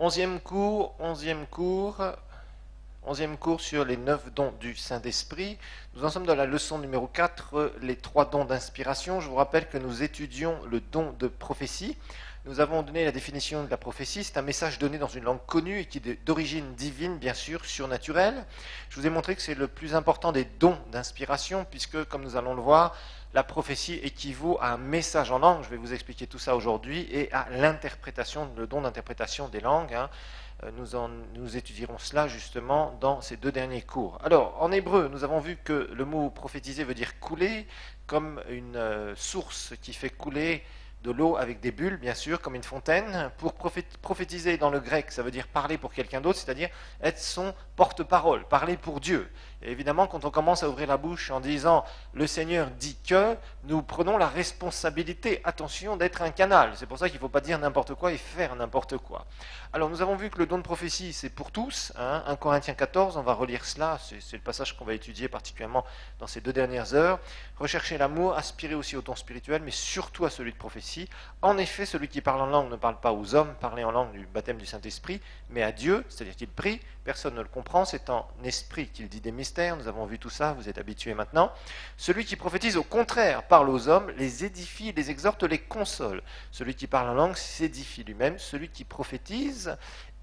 Onzième cours sur les 9 dons du Saint-Esprit. Nous en sommes dans la leçon numéro 4, les 3 dons d'inspiration. Je vous rappelle que nous étudions le don de prophétie. Nous avons donné la définition de la prophétie. C'est un message donné dans une langue connue et qui est d'origine divine, bien sûr, surnaturelle. Je vous ai montré que c'est le plus important des dons d'inspiration, puisque, comme nous allons le voir, la prophétie équivaut à un message en langue. Je vais vous expliquer tout ça aujourd'hui, et à l'interprétation, le don d'interprétation des langues. Nous étudierons cela justement dans ces 2 derniers cours. Alors, en hébreu, nous avons vu que le mot prophétiser veut dire couler, comme une source qui fait couler de l'eau avec des bulles, bien sûr, comme une fontaine. Pour prophétiser dans le grec, ça veut dire parler pour quelqu'un d'autre, c'est-à-dire être son porte-parole, parler pour Dieu. Et évidemment, quand on commence à ouvrir la bouche en disant « le Seigneur dit que », nous prenons la responsabilité, attention, d'être un canal. C'est pour ça qu'il ne faut pas dire n'importe quoi et faire n'importe quoi. Alors, nous avons vu que le don de prophétie, c'est pour tous. 1 Corinthiens 14, on va relire cela, c'est le passage qu'on va étudier particulièrement dans ces 2 dernières heures. Recherchez l'amour, aspirez aussi au don spirituel, mais surtout à celui de prophétie. En effet, celui qui parle en langue ne parle pas aux hommes, parler en langue du baptême du Saint-Esprit, mais à Dieu, c'est-à-dire qu'il prie, personne ne le comprend, c'est en esprit qu'il dit des mystères, nous avons vu tout ça, vous êtes habitués maintenant. Celui qui prophétise, au contraire, parle aux hommes, les édifie, les exhorte, les console. Celui qui parle en langue s'édifie lui-même, celui qui prophétise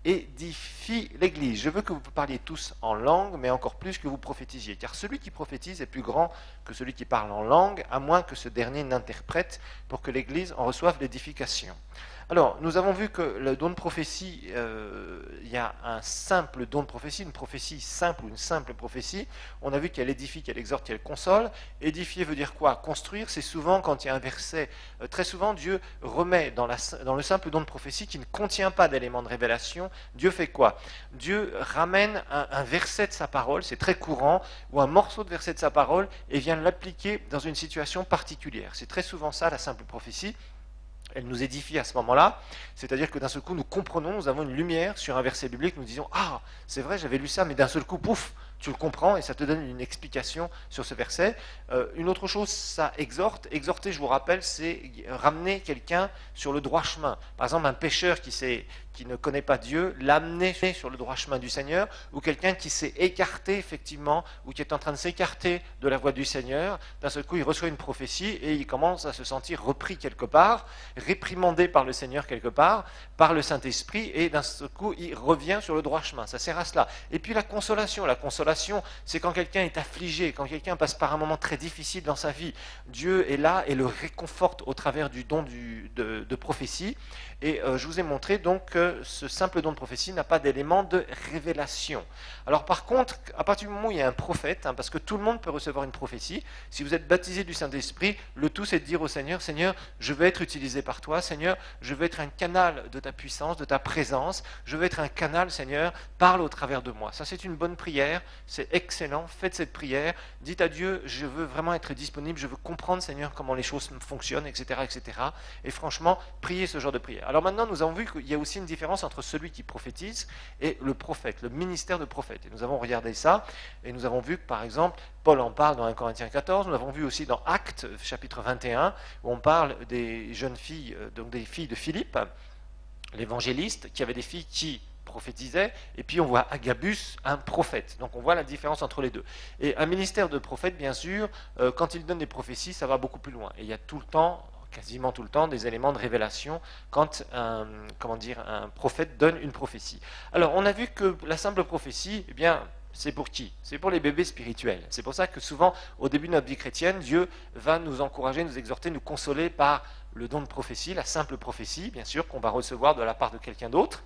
édifie l'Église. Je veux que vous parliez tous en langue, mais encore plus que vous prophétisiez, car celui qui prophétise est plus grand que celui qui parle en langue, à moins que ce dernier n'interprète, pour que l'Église en reçoive l'édification. Alors, nous avons vu que le don de prophétie, il y a un simple don de prophétie, une prophétie simple ou une simple prophétie. On a vu qu'elle édifie, qu'elle exhorte, qu'elle console. Édifier veut dire quoi? Construire, c'est souvent quand il y a un verset. Très souvent, Dieu remet dans le simple don de prophétie qui ne contient pas d'éléments de révélation. Dieu fait quoi? Dieu ramène un verset de sa parole, c'est très courant, ou un morceau de verset de sa parole, et vient l'appliquer dans une situation particulière. C'est très souvent ça, la simple prophétie. Elle nous édifie à ce moment-là, c'est-à-dire que d'un seul coup, nous comprenons, nous avons une lumière sur un verset biblique, nous disons « Ah, c'est vrai, j'avais lu ça, mais d'un seul coup, pouf, tu le comprends et ça te donne une explication sur ce verset. » Une autre chose, ça exhorte. Exhorter, je vous rappelle, c'est ramener quelqu'un sur le droit chemin. Par exemple, un pécheur qui ne connaît pas Dieu, l'amener sur le droit chemin du Seigneur, ou quelqu'un qui s'est écarté, effectivement, ou qui est en train de s'écarter de la voie du Seigneur. D'un seul coup, il reçoit une prophétie et il commence à se sentir repris quelque part, réprimandé par le Seigneur quelque part, par le Saint-Esprit, et d'un seul coup, il revient sur le droit chemin. Ça sert à cela. Et puis la consolation, c'est quand quelqu'un est affligé, quand quelqu'un passe par un moment très difficile dans sa vie. Dieu est là et le réconforte au travers du don de prophétie. Et je vous ai montré donc que ce simple don de prophétie n'a pas d'élément de révélation. Alors par contre, à partir du moment où il y a un prophète, parce que tout le monde peut recevoir une prophétie, si vous êtes baptisé du Saint-Esprit, le tout c'est de dire au Seigneur, Seigneur, je veux être utilisé par toi, Seigneur, je veux être un canal de ta puissance, de ta présence, je veux être un canal, Seigneur, parle au travers de moi. Ça c'est une bonne prière, c'est excellent, faites cette prière, dites à Dieu, je veux vraiment être disponible, je veux comprendre, Seigneur, comment les choses fonctionnent, etc., etc. Et franchement, priez ce genre de prière. Alors maintenant, nous avons vu qu'il y a aussi une différence entre celui qui prophétise et le prophète, le ministère de prophète. Et nous avons regardé ça, et nous avons vu que, par exemple, Paul en parle dans 1 Corinthiens 14, nous l'avons vu aussi dans Actes, chapitre 21, où on parle des jeunes filles, donc des filles de Philippe, l'évangéliste, qui avaient des filles qui prophétisait, et puis on voit Agabus, un prophète. Donc on voit la différence entre les deux. Et un ministère de prophète, bien sûr, quand il donne des prophéties, ça va beaucoup plus loin. Et il y a tout le temps, quasiment tout le temps, des éléments de révélation quand un prophète donne une prophétie. Alors on a vu que la simple prophétie, eh bien, c'est pour qui? C'est pour les bébés spirituels. C'est pour ça que souvent, au début de notre vie chrétienne, Dieu va nous encourager, nous exhorter, nous consoler par le don de prophétie, la simple prophétie, bien sûr, qu'on va recevoir de la part de quelqu'un d'autre,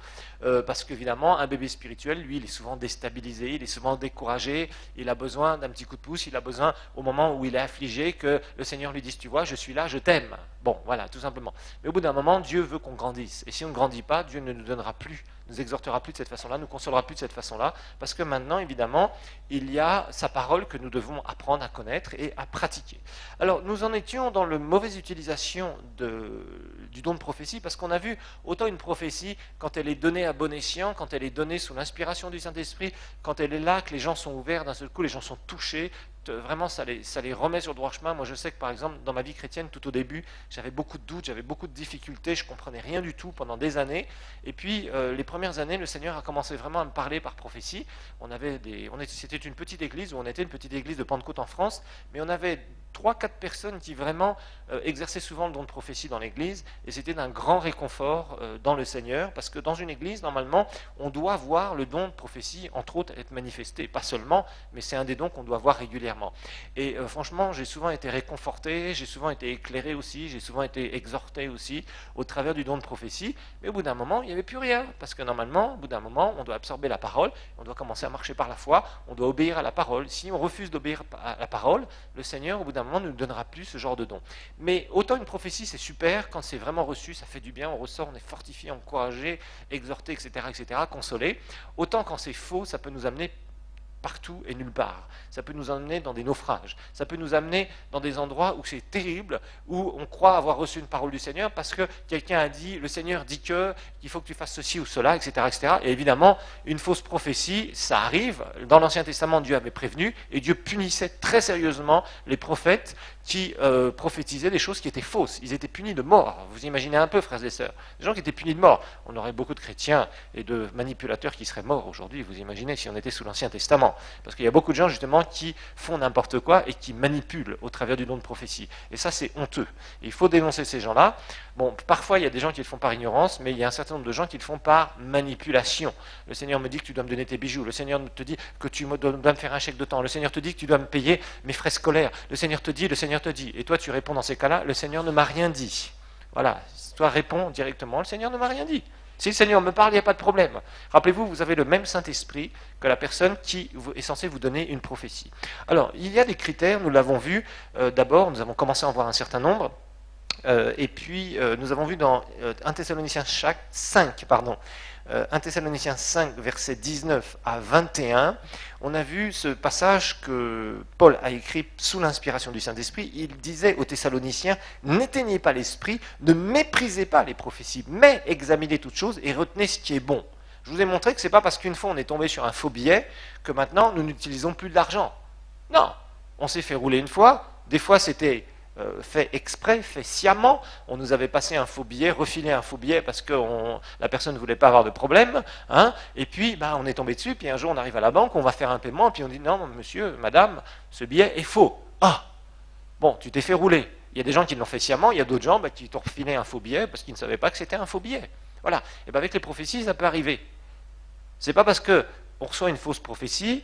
parce qu'évidemment, un bébé spirituel, lui, il est souvent déstabilisé, il est souvent découragé, il a besoin d'un petit coup de pouce, il a besoin, au moment où il est affligé, que le Seigneur lui dise, tu vois, je suis là, je t'aime. Bon, voilà, tout simplement. Mais au bout d'un moment, Dieu veut qu'on grandisse. Et si on ne grandit pas, Dieu ne nous donnera plus, nous exhortera plus de cette façon-là, nous consolera plus de cette façon-là, parce que maintenant, évidemment, il y a sa parole que nous devons apprendre à connaître et à pratiquer. Alors, nous en étions dans la mauvaise utilisation du don de prophétie, parce qu'on a vu autant une prophétie, quand elle est donnée à bon escient, quand elle est donnée sous l'inspiration du Saint-Esprit, quand elle est là, que les gens sont ouverts, d'un seul coup, les gens sont touchés, vraiment, ça les remet sur le droit chemin. Moi, je sais que, par exemple, dans ma vie chrétienne, tout au début, j'avais beaucoup de doutes, j'avais beaucoup de difficultés, je ne comprenais rien du tout pendant des années. Et puis, les premières années, le Seigneur a commencé vraiment à me parler par prophétie. C'était une petite église, où on était une petite église de Pentecôte en France, mais on avait 3-4 personnes qui vraiment exerçaient souvent le don de prophétie dans l'église, et c'était d'un grand réconfort dans le Seigneur, parce que dans une église, normalement, on doit voir le don de prophétie, entre autres, être manifesté, pas seulement, mais c'est un des dons qu'on doit voir régulièrement. Et franchement, j'ai souvent été réconforté, j'ai souvent été éclairé aussi, j'ai souvent été exhorté aussi, au travers du don de prophétie, mais au bout d'un moment, il n'y avait plus rien, parce que normalement, au bout d'un moment, on doit absorber la parole, on doit commencer à marcher par la foi, on doit obéir à la parole. Si on refuse d'obéir à la parole, le Seigneur, au bout d'un moment, ne nous donnera plus ce genre de don. Mais autant une prophétie, c'est super, quand c'est vraiment reçu, ça fait du bien, on ressort, on est fortifié, encouragé, exhorté, etc., consolé. Autant quand c'est faux, ça peut nous amener partout et nulle part. Ça peut nous amener dans des naufrages. Ça peut nous amener dans des endroits où c'est terrible, où on croit avoir reçu une parole du Seigneur parce que quelqu'un a dit, le Seigneur dit qu'il faut que tu fasses ceci ou cela, etc., etc. Et évidemment, une fausse prophétie, ça arrive. Dans l'Ancien Testament, Dieu avait prévenu et Dieu punissait très sérieusement les prophètes qui prophétisaient des choses qui étaient fausses. Ils étaient punis de mort. Vous imaginez un peu, frères et sœurs. Des gens qui étaient punis de mort. On aurait beaucoup de chrétiens et de manipulateurs qui seraient morts aujourd'hui, vous imaginez, si on était sous l'Ancien Testament. Parce qu'il y a beaucoup de gens, justement, qui font n'importe quoi et qui manipulent au travers du don de prophétie. Et ça, c'est honteux. Et il faut dénoncer ces gens-là. Bon, parfois, il y a des gens qui le font par ignorance, mais il y a un certain nombre de gens qui le font par manipulation. Le Seigneur me dit que tu dois me donner tes bijoux. Le Seigneur te dit que tu dois me faire un chèque de temps. Le Seigneur te dit que tu dois me payer mes frais scolaires. Le Seigneur te dit. Et toi, tu réponds dans ces cas-là, le Seigneur ne m'a rien dit. Voilà. Toi, réponds directement, le Seigneur ne m'a rien dit. Si le Seigneur me parle, il n'y a pas de problème. Rappelez-vous, vous avez le même Saint-Esprit que la personne qui est censée vous donner une prophétie. Alors, il y a des critères, nous l'avons vu. D'abord, nous avons commencé à en voir un certain nombre. Et puis, nous avons vu dans 1 Thessaloniciens 5, 1 Thessaloniciens 5, versets 19 à 21, on a vu ce passage que Paul a écrit sous l'inspiration du Saint-Esprit. Il disait aux Thessaloniciens, n'éteignez pas l'esprit, ne méprisez pas les prophéties, mais examinez toutes choses et retenez ce qui est bon. Je vous ai montré que ce n'est pas parce qu'une fois on est tombé sur un faux billet que maintenant nous n'utilisons plus de l'argent. Non, on s'est fait rouler une fois, des fois c'était fait exprès, fait sciemment. On nous avait passé un faux billet, refilé un faux billet parce que la personne ne voulait pas avoir de problème. Hein, et puis, on est tombé dessus. Puis un jour, on arrive à la banque, on va faire un paiement. Puis on dit, non, monsieur, madame, ce billet est faux. Ah, bon, tu t'es fait rouler. Il y a des gens qui l'ont fait sciemment. Il y a d'autres gens qui t'ont refilé un faux billet parce qu'ils ne savaient pas que c'était un faux billet. Voilà. Et avec les prophéties, ça peut arriver. C'est pas parce qu'on reçoit une fausse prophétie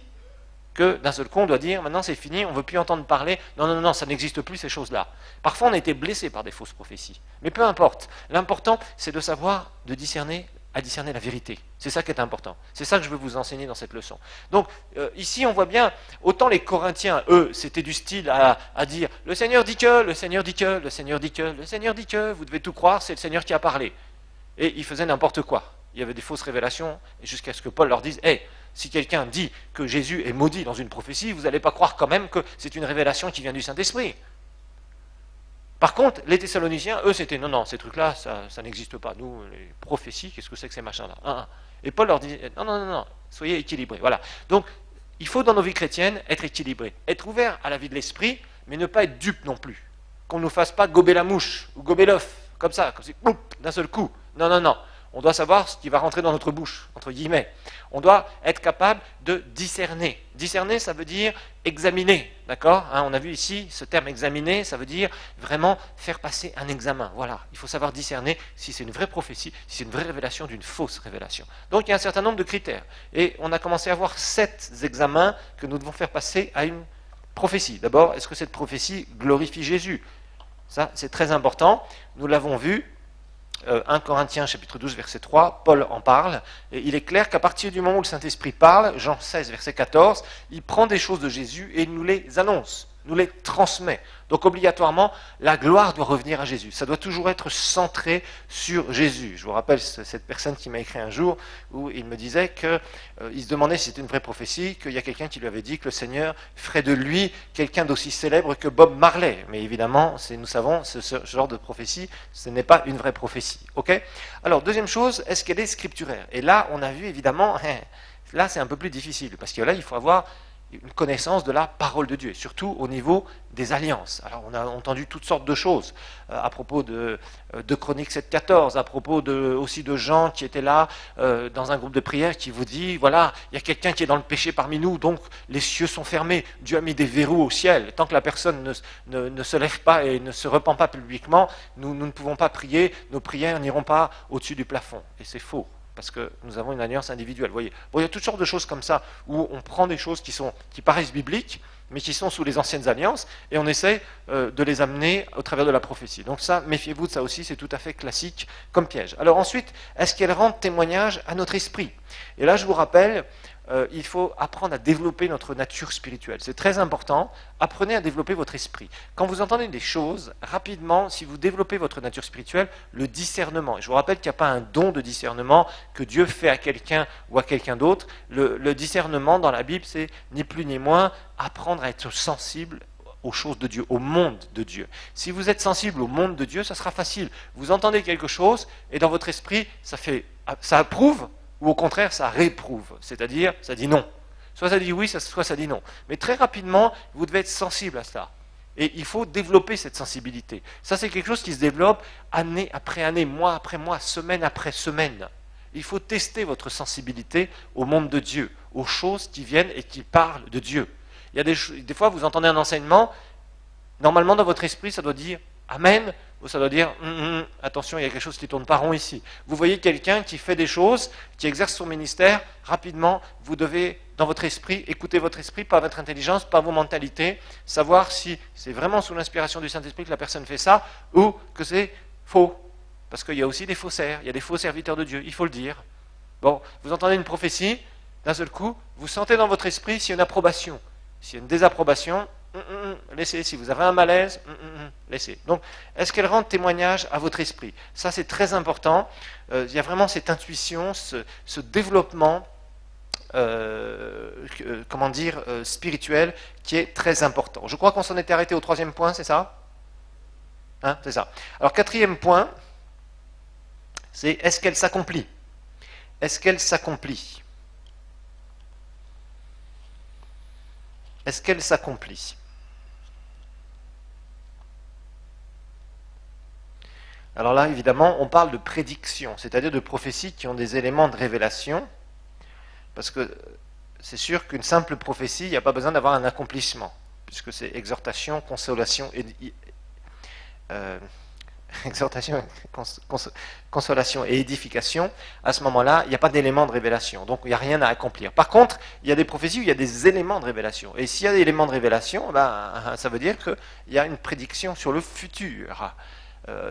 que d'un seul coup on doit dire maintenant c'est fini, on ne veut plus entendre parler, non, ça n'existe plus ces choses-là. Parfois on a été blessé par des fausses prophéties, mais peu importe. L'important c'est de savoir, de discerner la vérité. C'est ça qui est important. C'est ça que je veux vous enseigner dans cette leçon. Donc ici on voit bien, autant les Corinthiens, eux, c'était du style à dire le Seigneur dit que, le Seigneur dit que, le Seigneur dit que, le Seigneur dit que, vous devez tout croire, c'est le Seigneur qui a parlé. Et ils faisaient n'importe quoi. Il y avait des fausses révélations, jusqu'à ce que Paul leur dise, si quelqu'un dit que Jésus est maudit dans une prophétie, vous n'allez pas croire quand même que c'est une révélation qui vient du Saint-Esprit. Par contre, les Thessaloniciens, eux, c'était non, ces trucs-là, ça n'existe pas. Nous, les prophéties, qu'est-ce que c'est que ces machins-là? Et Paul leur dit, non, soyez équilibrés. Voilà. Donc, il faut dans nos vies chrétiennes être équilibrés, être ouvert à la vie de l'esprit, mais ne pas être dupe non plus. Qu'on ne nous fasse pas gober la mouche ou gober l'œuf, comme ça, d'un seul coup. Non. On doit savoir ce qui va rentrer dans notre bouche, entre guillemets. On doit être capable de discerner. Discerner, ça veut dire examiner, d'accord ? On a vu ici ce terme examiner, ça veut dire vraiment faire passer un examen. Voilà, il faut savoir discerner si c'est une vraie prophétie, si c'est une vraie révélation d'une fausse révélation. Donc il y a un certain nombre de critères. Et on a commencé à voir 7 examens que nous devons faire passer à une prophétie. D'abord, est-ce que cette prophétie glorifie Jésus ? Ça, c'est très important. Nous l'avons vu. 1 Corinthiens chapitre 12 verset 3, Paul en parle, et il est clair qu'à partir du moment où le Saint-Esprit parle, Jean 16 verset 14, il prend des choses de Jésus et il nous les annonce, nous les transmet. Donc obligatoirement, la gloire doit revenir à Jésus. Ça doit toujours être centré sur Jésus. Je vous rappelle cette personne qui m'a écrit un jour où il me disait qu'il se demandait si c'était une vraie prophétie, qu'il y a quelqu'un qui lui avait dit que le Seigneur ferait de lui quelqu'un d'aussi célèbre que Bob Marley. Mais évidemment, nous savons, ce genre de prophétie, ce n'est pas une vraie prophétie. Okay ? Alors, deuxième chose, est-ce qu'elle est scripturaire ? Et là, on a vu évidemment, là c'est un peu plus difficile, parce que là, il faut avoir une connaissance de la parole de Dieu, et surtout au niveau des alliances. Alors on a entendu toutes sortes de choses à propos de Chroniques 7.14, à propos aussi de Jean qui était là dans un groupe de prière qui vous dit, voilà, il y a quelqu'un qui est dans le péché parmi nous, donc les cieux sont fermés, Dieu a mis des verrous au ciel, tant que la personne ne se lève pas et ne se repent pas publiquement, nous ne pouvons pas prier, nos prières n'iront pas au-dessus du plafond, et c'est faux. Parce que nous avons une alliance individuelle. Vous voyez, bon, il y a toutes sortes de choses comme ça, où on prend des choses qui paraissent bibliques, mais qui sont sous les anciennes alliances, et on essaie de les amener au travers de la prophétie. Donc ça, méfiez-vous de ça aussi, c'est tout à fait classique comme piège. Alors ensuite, est-ce qu'elle rend témoignage à notre esprit? Et là, je vous rappelle, il faut apprendre à développer notre nature spirituelle. C'est très important. Apprenez à développer votre esprit. Quand vous entendez des choses, rapidement, si vous développez votre nature spirituelle, le discernement. Et je vous rappelle qu'il n'y a pas un don de discernement que Dieu fait à quelqu'un ou à quelqu'un d'autre. Le discernement dans la Bible, c'est ni plus ni moins apprendre à être sensible aux choses de Dieu, au monde de Dieu. Si vous êtes sensible au monde de Dieu, ça sera facile. Vous entendez quelque chose et dans votre esprit, ça approuve, ou au contraire, ça réprouve, c'est-à-dire, ça dit non. Soit ça dit oui, soit ça dit non. Mais très rapidement, vous devez être sensible à cela. Et il faut développer cette sensibilité. Ça, c'est quelque chose qui se développe année après année, mois après mois, semaine après semaine. Il faut tester votre sensibilité au monde de Dieu, aux choses qui viennent et qui parlent de Dieu. Il y a des fois, vous entendez un enseignement, normalement, dans votre esprit, ça doit dire « Amen », ou ça doit dire attention, il y a quelque chose qui ne tourne pas rond ici. Vous voyez quelqu'un qui fait des choses, qui exerce son ministère, rapidement, vous devez, dans votre esprit, écouter votre esprit, pas votre intelligence, pas vos mentalités, savoir si c'est vraiment sous l'inspiration du Saint-Esprit que la personne fait ça, ou que c'est faux. Parce qu'il y a aussi des faussaires, il y a des faux serviteurs de Dieu, il faut le dire. Bon, vous entendez une prophétie, d'un seul coup, vous sentez dans votre esprit s'il y a une approbation. S'il y a une désapprobation, laissez. Si vous avez un malaise, laissez. Donc, est-ce qu'elle rend témoignage à votre esprit? Ça, c'est très important. Il y a vraiment cette intuition, ce développement, spirituel, qui est très important. Je crois qu'on s'en était arrêté au 3e point, c'est ça? Hein, c'est ça. Alors, 4e point, c'est est-ce qu'elle s'accomplit? Est-ce qu'elle s'accomplit? Est-ce qu'elle s'accomplit? Alors là, évidemment, on parle de prédiction, c'est-à-dire de prophéties qui ont des éléments de révélation, parce que c'est sûr qu'une simple prophétie, il n'y a pas besoin d'avoir un accomplissement, puisque c'est exhortation, consolation consolation et édification. À ce moment-là, il n'y a pas d'élément de révélation, donc il n'y a rien à accomplir. Par contre, il y a des prophéties où il y a des éléments de révélation, et s'il y a des éléments de révélation, ça veut dire qu'il y a une prédiction sur le futur.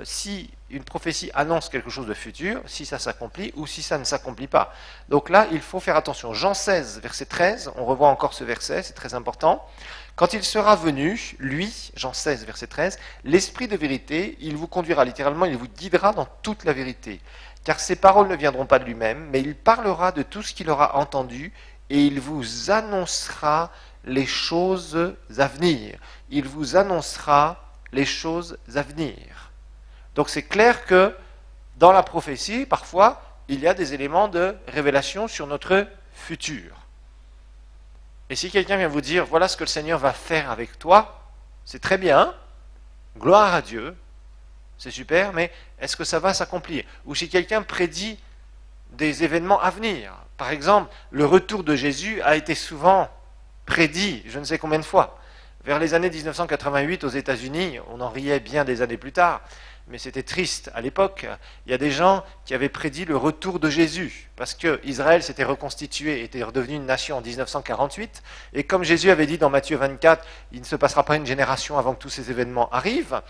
Si une prophétie annonce quelque chose de futur, si ça s'accomplit ou si ça ne s'accomplit pas. Donc là, il faut faire attention. Jean 16, verset 13, on revoit encore ce verset, c'est très important. Quand il sera venu, lui, Jean 16, verset 13, l'Esprit de vérité, il vous conduira, littéralement, il vous guidera dans toute la vérité. Car ses paroles ne viendront pas de lui-même, mais il parlera de tout ce qu'il aura entendu et il vous annoncera les choses à venir. Il vous annoncera les choses à venir. Donc c'est clair que dans la prophétie, parfois, il y a des éléments de révélation sur notre futur. Et si quelqu'un vient vous dire, voilà ce que le Seigneur va faire avec toi, c'est très bien, gloire à Dieu, c'est super, mais est-ce que ça va s'accomplir? Ou si quelqu'un prédit des événements à venir, par exemple, le retour de Jésus a été souvent prédit, je ne sais combien de fois. Vers les années 1988 aux États-Unis, on en riait bien des années plus tard, mais c'était triste à l'époque. Il y a des gens qui avaient prédit le retour de Jésus, parce que Israël s'était reconstitué, était redevenu une nation en 1948, et comme Jésus avait dit dans Matthieu 24, il ne se passera pas une génération avant que tous ces événements arrivent,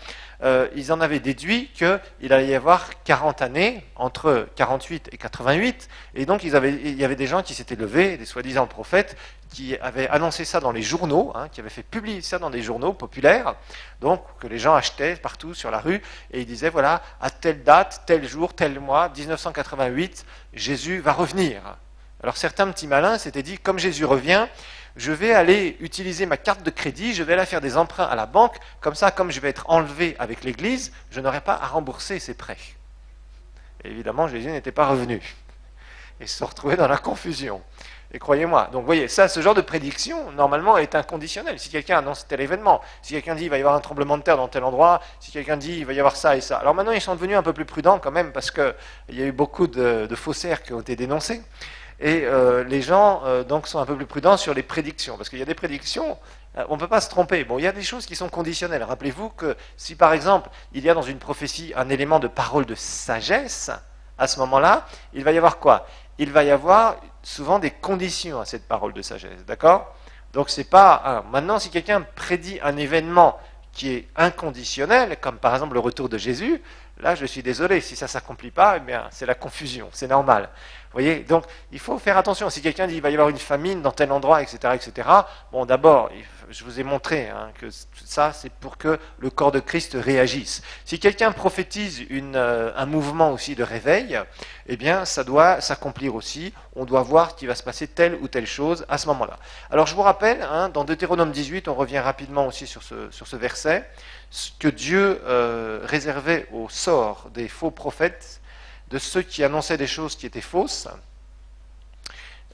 ils en avaient déduit qu'il allait y avoir 40 années, entre 48 et 88, et donc il y avait des gens qui s'étaient levés, des soi-disant prophètes, qui avaient annoncé ça dans les journaux, qui avaient fait publier ça dans des journaux populaires, donc que les gens achetaient partout sur la rue, et ils disaient, voilà, à telle date, tel jour, tel mois, 1988, Jésus va revenir. Alors certains petits malins s'étaient dit, comme Jésus revient, je vais aller utiliser ma carte de crédit, je vais aller faire des emprunts à la banque, comme ça, comme je vais être enlevé avec l'Église, je n'aurai pas à rembourser ces prêts. Et évidemment, Jésus n'était pas revenu. Et se retrouvait dans la confusion. Et croyez-moi, donc vous voyez, ça, ce genre de prédiction, normalement, est inconditionnel. Si quelqu'un annonce tel événement, si quelqu'un dit il va y avoir un tremblement de terre dans tel endroit, si quelqu'un dit il va y avoir ça et ça. Alors maintenant, ils sont devenus un peu plus prudents quand même, parce qu'il y a eu beaucoup de faussaires qui ont été dénoncés. Et les gens donc sont un peu plus prudents sur les prédictions, parce qu'il y a des prédictions, on ne peut pas se tromper. Bon, il y a des choses qui sont conditionnelles. Rappelez-vous que si par exemple, il y a dans une prophétie un élément de parole de sagesse, à ce moment-là, il va y avoir quoi? Il va y avoir souvent des conditions à cette parole de sagesse, d'accord? Donc c'est pas maintenant, si quelqu'un prédit un événement qui est inconditionnel, comme par exemple le retour de Jésus, là je suis désolé, si ça ne s'accomplit pas, eh bien c'est la confusion, c'est normal. Vous voyez, donc il faut faire attention. Si quelqu'un dit qu'il va y avoir une famine dans tel endroit, etc., bon d'abord, je vous ai montré que ça c'est pour que le corps de Christ réagisse. Si quelqu'un prophétise un mouvement aussi de réveil, eh bien ça doit s'accomplir aussi. On doit voir qu'il va se passer telle ou telle chose à ce moment-là. Alors je vous rappelle, dans Deutéronome 18, on revient rapidement aussi sur ce verset, que Dieu réservait au sort des faux prophètes, de ceux qui annonçaient des choses qui étaient fausses.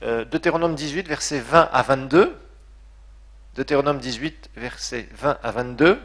Deutéronome 18, versets 20 à 22. Deutéronome 18, versets 20 à 22.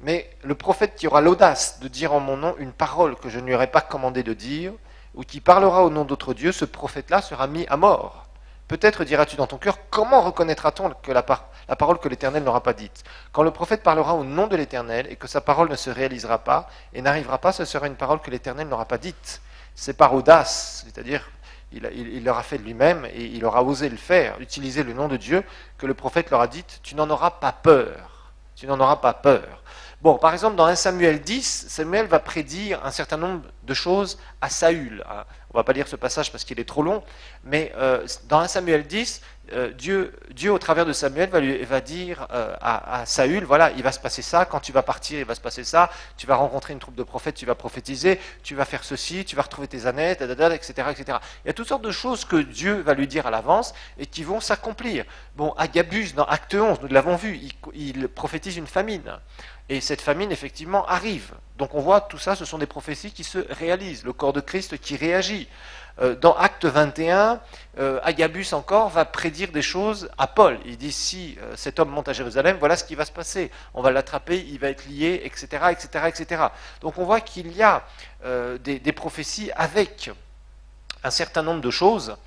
Mais le prophète qui aura l'audace de dire en mon nom une parole que je ne lui aurais pas commandé de dire, ou qui parlera au nom d'autres dieux, ce prophète-là sera mis à mort. Peut-être diras-tu dans ton cœur, comment reconnaîtra-t-on que la parole que l'Éternel n'aura pas dite? Quand le prophète parlera au nom de l'Éternel et que sa parole ne se réalisera pas et n'arrivera pas, ce sera une parole que l'Éternel n'aura pas dite. C'est par audace, c'est-à-dire il l'aura fait de lui-même et il aura osé le faire, utiliser le nom de Dieu, que le prophète leur a dit, tu n'en auras pas peur. Tu n'en auras pas peur. Bon, par exemple, dans 1 Samuel 10, Samuel va prédire un certain nombre de choses à Saül. On ne va pas lire ce passage parce qu'il est trop long, mais dans 1 Samuel 10, Dieu, au travers de Samuel, va dire à Saül, voilà, il va se passer ça, quand tu vas partir, il va se passer ça, tu vas rencontrer une troupe de prophètes, tu vas prophétiser, tu vas faire ceci, tu vas retrouver tes années, etc., etc. Il y a toutes sortes de choses que Dieu va lui dire à l'avance et qui vont s'accomplir. Bon, Agabus, dans Acte 11, nous l'avons vu, il prophétise une famine. Et cette famine, effectivement, arrive. Donc on voit, tout ça, ce sont des prophéties qui se réalisent. Le corps de Christ qui réagit. Dans Acte 21, Agabus encore va prédire des choses à Paul. Il dit, si cet homme monte à Jérusalem, voilà ce qui va se passer. On va l'attraper, il va être lié, etc., etc., etc. Donc on voit qu'il y a des prophéties avec un certain nombre de choses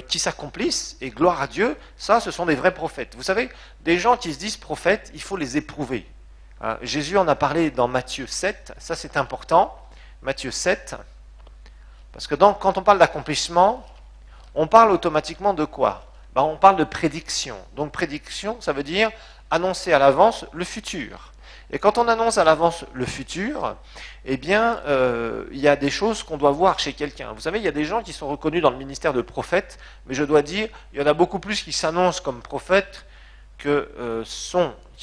qui s'accomplissent, et gloire à Dieu, ça, ce sont des vrais prophètes. Vous savez, des gens qui se disent prophètes, il faut les éprouver. Jésus en a parlé dans Matthieu 7, ça c'est important, Matthieu 7, parce que quand on parle d'accomplissement, on parle automatiquement de quoi? On parle de prédiction. Donc prédiction, ça veut dire annoncer à l'avance le futur. Et quand on annonce à l'avance le futur, eh bien, il y a des choses qu'on doit voir chez quelqu'un. Vous savez, il y a des gens qui sont reconnus dans le ministère de prophète, mais je dois dire, il y en a beaucoup plus qui s'annoncent comme prophètes qu'ils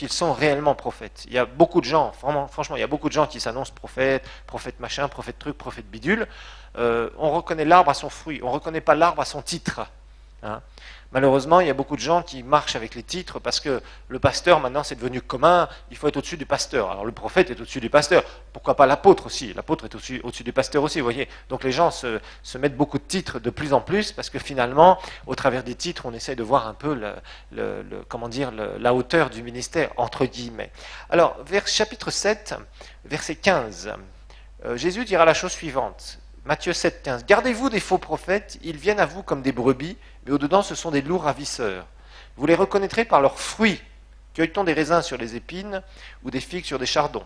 sont réellement prophètes. Il y a beaucoup de gens, franchement, il y a beaucoup de gens qui s'annoncent prophètes, prophète machin, prophète truc, prophète bidule. On reconnaît l'arbre à son fruit, on ne reconnaît pas l'arbre à son titre. Malheureusement, il y a beaucoup de gens qui marchent avec les titres parce que le pasteur, maintenant, c'est devenu commun, il faut être au-dessus du pasteur. Alors le prophète est au-dessus du pasteur. Pourquoi pas l'apôtre aussi? L'apôtre est au-dessus du pasteur aussi, vous voyez. Donc les gens se mettent beaucoup de titres de plus en plus parce que finalement, au travers des titres, on essaie de voir un peu la hauteur du ministère, entre guillemets. Alors, vers chapitre 7, verset 15, Jésus dira la chose suivante. Matthieu 7, 15. Gardez-vous des faux prophètes, ils viennent à vous comme des brebis, mais au-dedans ce sont des loups ravisseurs. Vous les reconnaîtrez par leurs fruits. Cueille-t-on des raisins sur les épines ou des figues sur des chardons?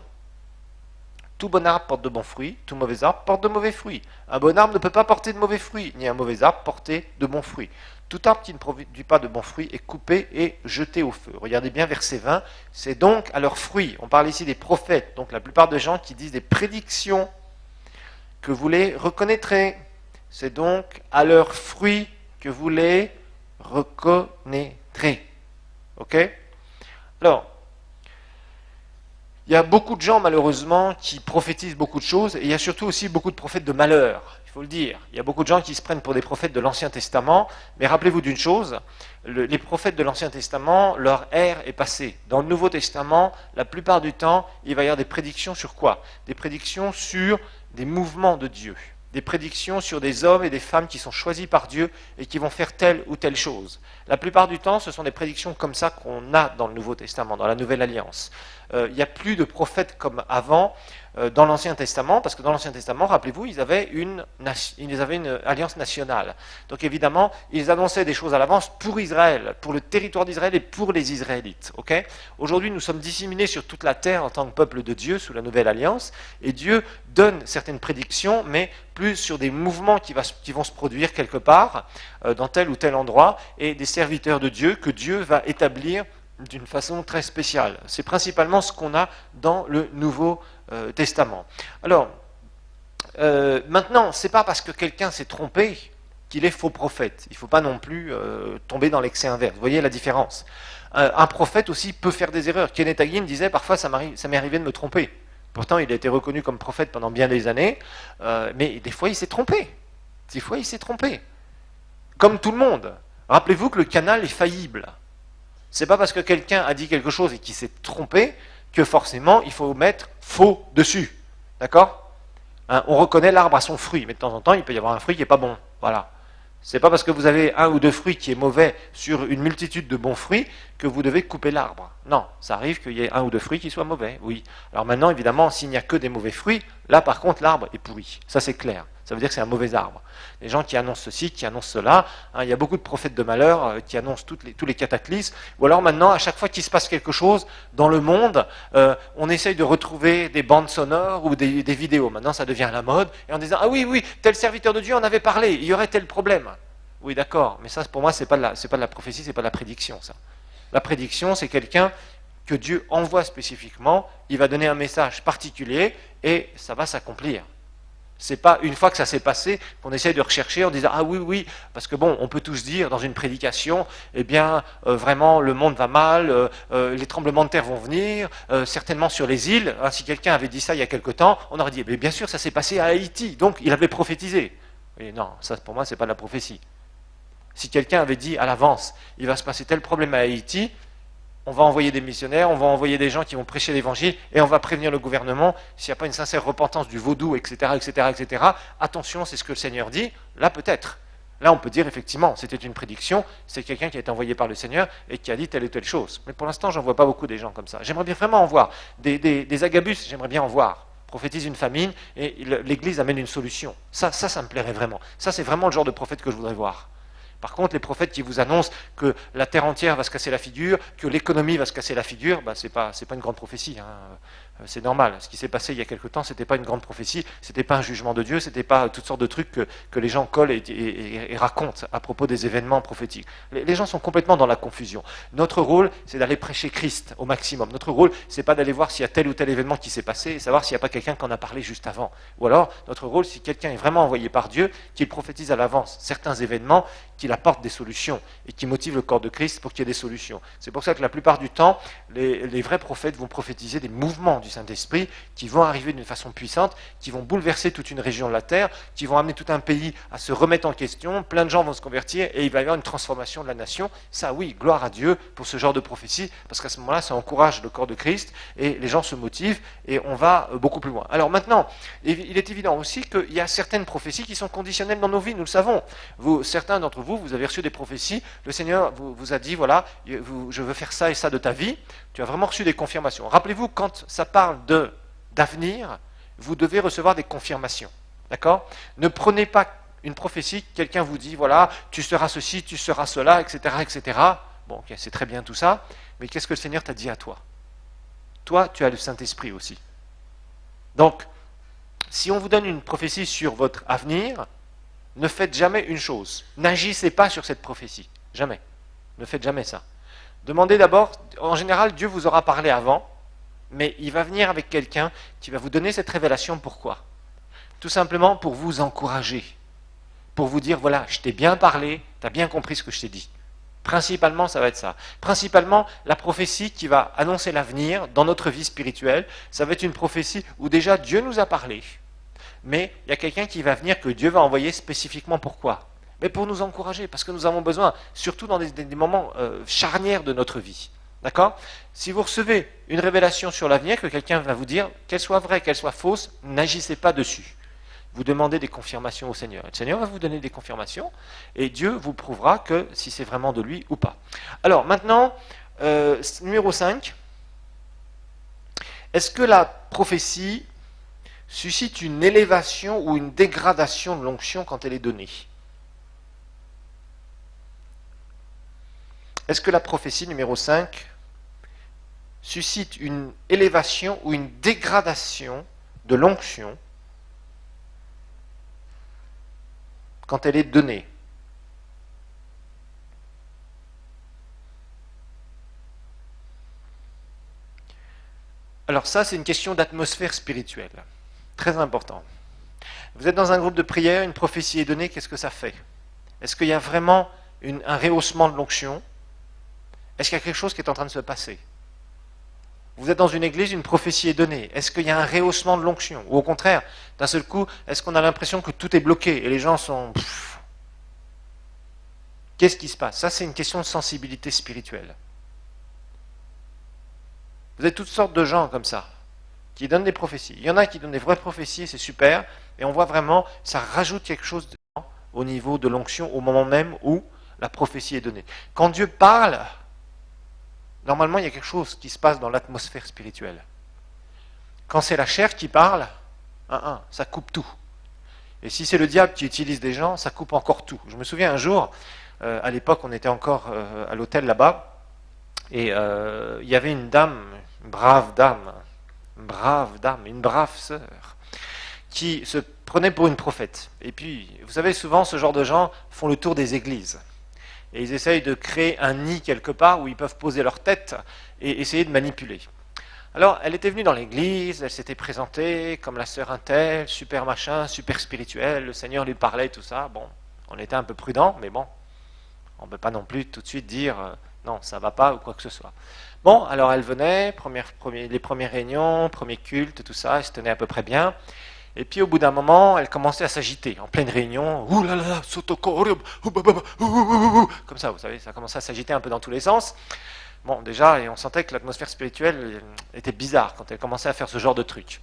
Tout bon arbre porte de bons fruits, tout mauvais arbre porte de mauvais fruits. Un bon arbre ne peut pas porter de mauvais fruits, ni un mauvais arbre porter de bons fruits. Tout arbre qui ne produit pas de bons fruits est coupé et jeté au feu. Regardez bien verset 20, c'est donc à leurs fruits. On parle ici des prophètes, donc la plupart des gens qui disent des prédictions que vous les reconnaîtrez. C'est donc à leurs fruits que vous les reconnaîtrez. Ok? Alors, il y a beaucoup de gens, malheureusement, qui prophétisent beaucoup de choses, et il y a surtout aussi beaucoup de prophètes de malheur, il faut le dire. Il y a beaucoup de gens qui se prennent pour des prophètes de l'Ancien Testament, mais rappelez-vous d'une chose, les prophètes de l'Ancien Testament, leur ère est passée. Dans le Nouveau Testament, la plupart du temps, il va y avoir des prédictions sur quoi? Des prédictions sur des mouvements de Dieu, des prédictions sur des hommes et des femmes qui sont choisis par Dieu et qui vont faire telle ou telle chose. La plupart du temps, ce sont des prédictions comme ça qu'on a dans le Nouveau Testament, dans la Nouvelle Alliance. Il n'y a plus de prophètes comme avant dans l'Ancien Testament, parce que dans l'Ancien Testament, rappelez-vous, ils avaient une alliance nationale. Donc évidemment, ils annonçaient des choses à l'avance pour Israël, pour le territoire d'Israël et pour les Israélites. Okay? Aujourd'hui, nous sommes disséminés sur toute la terre en tant que peuple de Dieu sous la Nouvelle Alliance, et Dieu donne certaines prédictions, mais plus sur des mouvements qui vont se produire quelque part, dans tel ou tel endroit, et des serviteurs de Dieu que Dieu va établir d'une façon très spéciale. C'est principalement ce qu'on a dans le Nouveau Testament. Alors, maintenant, c'est pas parce que quelqu'un s'est trompé qu'il est faux prophète. Il ne faut pas non plus tomber dans l'excès inverse. Vous voyez la différence. Un prophète aussi peut faire des erreurs. Kenneth Hagin disait, parfois ça m'est arrivé de me tromper. Pourtant, il a été reconnu comme prophète pendant bien des années, mais des fois il s'est trompé. Des fois il s'est trompé. Comme tout le monde. Rappelez-vous que le canal est faillible. C'est pas parce que quelqu'un a dit quelque chose et qu'il s'est trompé que forcément il faut mettre faux dessus. D'accord ? On reconnaît l'arbre à son fruit, mais de temps en temps il peut y avoir un fruit qui n'est pas bon. Voilà. C'est pas parce que vous avez un ou deux fruits qui est mauvais sur une multitude de bons fruits que vous devez couper l'arbre. Non, ça arrive qu'il y ait un ou deux fruits qui soient mauvais, oui. Alors maintenant, évidemment, s'il n'y a que des mauvais fruits, là par contre l'arbre est pourri. Ça c'est clair. Ça veut dire que c'est un mauvais arbre. Les gens qui annoncent ceci, qui annoncent cela, il y a beaucoup de prophètes de malheur qui annoncent tous les cataclysmes. Ou alors maintenant, à chaque fois qu'il se passe quelque chose dans le monde, on essaye de retrouver des bandes sonores ou des vidéos. Maintenant, ça devient la mode. Et en disant, ah oui, tel serviteur de Dieu en avait parlé, il y aurait tel problème. Oui, d'accord, mais ça, pour moi, c'est pas de la prophétie, c'est pas de la prédiction, ça. La prédiction, c'est quelqu'un que Dieu envoie spécifiquement, il va donner un message particulier et ça va s'accomplir. C'est pas une fois que ça s'est passé qu'on essaye de rechercher en disant ah oui, parce que bon, on peut tous dire dans une prédication, eh bien vraiment le monde va mal, les tremblements de terre vont venir, certainement sur les îles. Si quelqu'un avait dit ça il y a quelque temps, on aurait dit mais bien sûr ça s'est passé à Haïti, donc il avait prophétisé. Et non, ça pour moi c'est pas de la prophétie. Si quelqu'un avait dit à l'avance, il va se passer tel problème à Haïti, on va envoyer des missionnaires, on va envoyer des gens qui vont prêcher l'évangile, et on va prévenir le gouvernement, s'il n'y a pas une sincère repentance du vaudou, etc., attention, c'est ce que le Seigneur dit, là peut-être. Là on peut dire effectivement, c'était une prédiction, c'est quelqu'un qui a été envoyé par le Seigneur et qui a dit telle ou telle chose. Mais pour l'instant, j'en vois pas beaucoup des gens comme ça. J'aimerais bien vraiment en voir. Des Agabus, j'aimerais bien en voir. Prophétise une famine et l'Église amène une solution. Ça me plairait vraiment. Ça, c'est vraiment le genre de prophète que je voudrais voir. Par contre, les prophètes qui vous annoncent que la terre entière va se casser la figure, que l'économie va se casser la figure, c'est pas une grande prophétie. C'est normal. Ce qui s'est passé il y a quelque temps, c'était pas une grande prophétie, c'était pas un jugement de Dieu, c'était pas toutes sortes de trucs que les gens collent et racontent à propos des événements prophétiques. Les gens sont complètement dans la confusion. Notre rôle, c'est d'aller prêcher Christ au maximum. Notre rôle, c'est pas d'aller voir s'il y a tel ou tel événement qui s'est passé et savoir s'il n'y a pas quelqu'un qui en a parlé juste avant. Ou alors, notre rôle, si quelqu'un est vraiment envoyé par Dieu, qu'il prophétise à l'avance certains événements, qu'il apporte des solutions et qui motive le corps de Christ pour qu'il y ait des solutions. C'est pour ça que la plupart du temps, les vrais prophètes vont prophétiser des mouvements du Saint-Esprit qui vont arriver d'une façon puissante, qui vont bouleverser toute une région de la terre, qui vont amener tout un pays à se remettre en question, plein de gens vont se convertir et il va y avoir une transformation de la nation. Ça oui, gloire à Dieu pour ce genre de prophétie, parce qu'à ce moment-là, ça encourage le corps de Christ et les gens se motivent et on va beaucoup plus loin. Alors maintenant, il est évident aussi qu'il y a certaines prophéties qui sont conditionnelles dans nos vies, nous le savons. Certains d'entre vous, vous avez reçu des prophéties, le Seigneur vous a dit, voilà, je veux faire ça et ça de ta vie, tu as vraiment reçu des confirmations. Rappelez-vous, quand ça parle d'avenir, vous devez recevoir des confirmations. D'accord ? Ne prenez pas une prophétie, quelqu'un vous dit, voilà, tu seras ceci, tu seras cela, etc. Bon, ok, c'est très bien tout ça, mais qu'est-ce que le Seigneur t'a dit à toi ? Toi, tu as le Saint-Esprit aussi. Donc, si on vous donne une prophétie sur votre avenir, ne faites jamais une chose. N'agissez pas sur cette prophétie. Jamais. Ne faites jamais ça. Demandez d'abord, en général, Dieu vous aura parlé avant, mais il va venir avec quelqu'un qui va vous donner cette révélation. Pourquoi ? Tout simplement pour vous encourager. Pour vous dire, voilà, je t'ai bien parlé, tu as bien compris ce que je t'ai dit. Principalement, ça va être ça. Principalement, la prophétie qui va annoncer l'avenir dans notre vie spirituelle, ça va être une prophétie où déjà Dieu nous a parlé. Mais il y a quelqu'un qui va venir que Dieu va envoyer spécifiquement pourquoi ? Mais pour nous encourager, parce que nous avons besoin, surtout dans des moments charnières de notre vie. D'accord ? Si vous recevez une révélation sur l'avenir, que quelqu'un va vous dire, qu'elle soit vraie, qu'elle soit fausse, n'agissez pas dessus. vous demandez des confirmations au Seigneur. Le Seigneur va vous donner des confirmations et Dieu vous prouvera que si c'est vraiment de lui ou pas. Alors maintenant, numéro 5, est-ce que la prophétie suscite une élévation ou une dégradation de l'onction quand elle est donnée? Est-ce que la prophétie numéro 5 suscite une élévation ou une dégradation de l'onction quand elle est donnée? Alors ça, c'est une question d'atmosphère spirituelle. Très important. Vous êtes dans un groupe de prière, une prophétie est donnée, qu'est-ce que ça fait? Est-ce qu'il y a vraiment un rehaussement de l'onction? Est-ce qu'il y a quelque chose qui est en train de se passer? Vous êtes dans une église, une prophétie est donnée. Est-ce qu'il y a un rehaussement de l'onction? Ou au contraire, d'un seul coup, est-ce qu'on a l'impression que tout est bloqué et les gens sont... Qu'est-ce qui se passe? Ça, c'est une question de sensibilité spirituelle. Vous avez toutes sortes de gens comme ça, qui donnent des prophéties. Il y en a qui donnent des vraies prophéties, c'est super, et on voit vraiment, ça rajoute quelque chose au niveau de l'onction au moment même où la prophétie est donnée. Quand Dieu parle, normalement, il y a quelque chose qui se passe dans l'atmosphère spirituelle. Quand c'est la chair qui parle, ça coupe tout. Et si c'est le diable qui utilise des gens, ça coupe encore tout. Je me souviens un jour, à l'époque, on était encore à l'hôtel là-bas, et il y avait une dame, une brave dame, une brave sœur, qui se prenait pour une prophète. Et puis, vous savez, souvent, ce genre de gens font le tour des églises. Et ils essayent de créer un nid quelque part où ils peuvent poser leur tête et essayer de manipuler. Alors, elle était venue dans l'église, elle s'était présentée comme la sœur Intel, super machin, super spirituelle, le Seigneur lui parlait, tout ça. Bon, on était un peu prudents, mais bon, on ne peut pas non plus tout de suite dire non, ça ne va pas ou quoi que ce soit. Bon, alors elle venait, les premières réunions, premier culte, tout ça, elle se tenait à peu près bien. Et puis au bout d'un moment, elle commençait à s'agiter, en pleine réunion. Ouh là là, comme ça, vous savez, ça commençait à s'agiter un peu dans tous les sens. Bon, déjà, et on sentait que l'atmosphère spirituelle était bizarre quand elle commençait à faire ce genre de truc.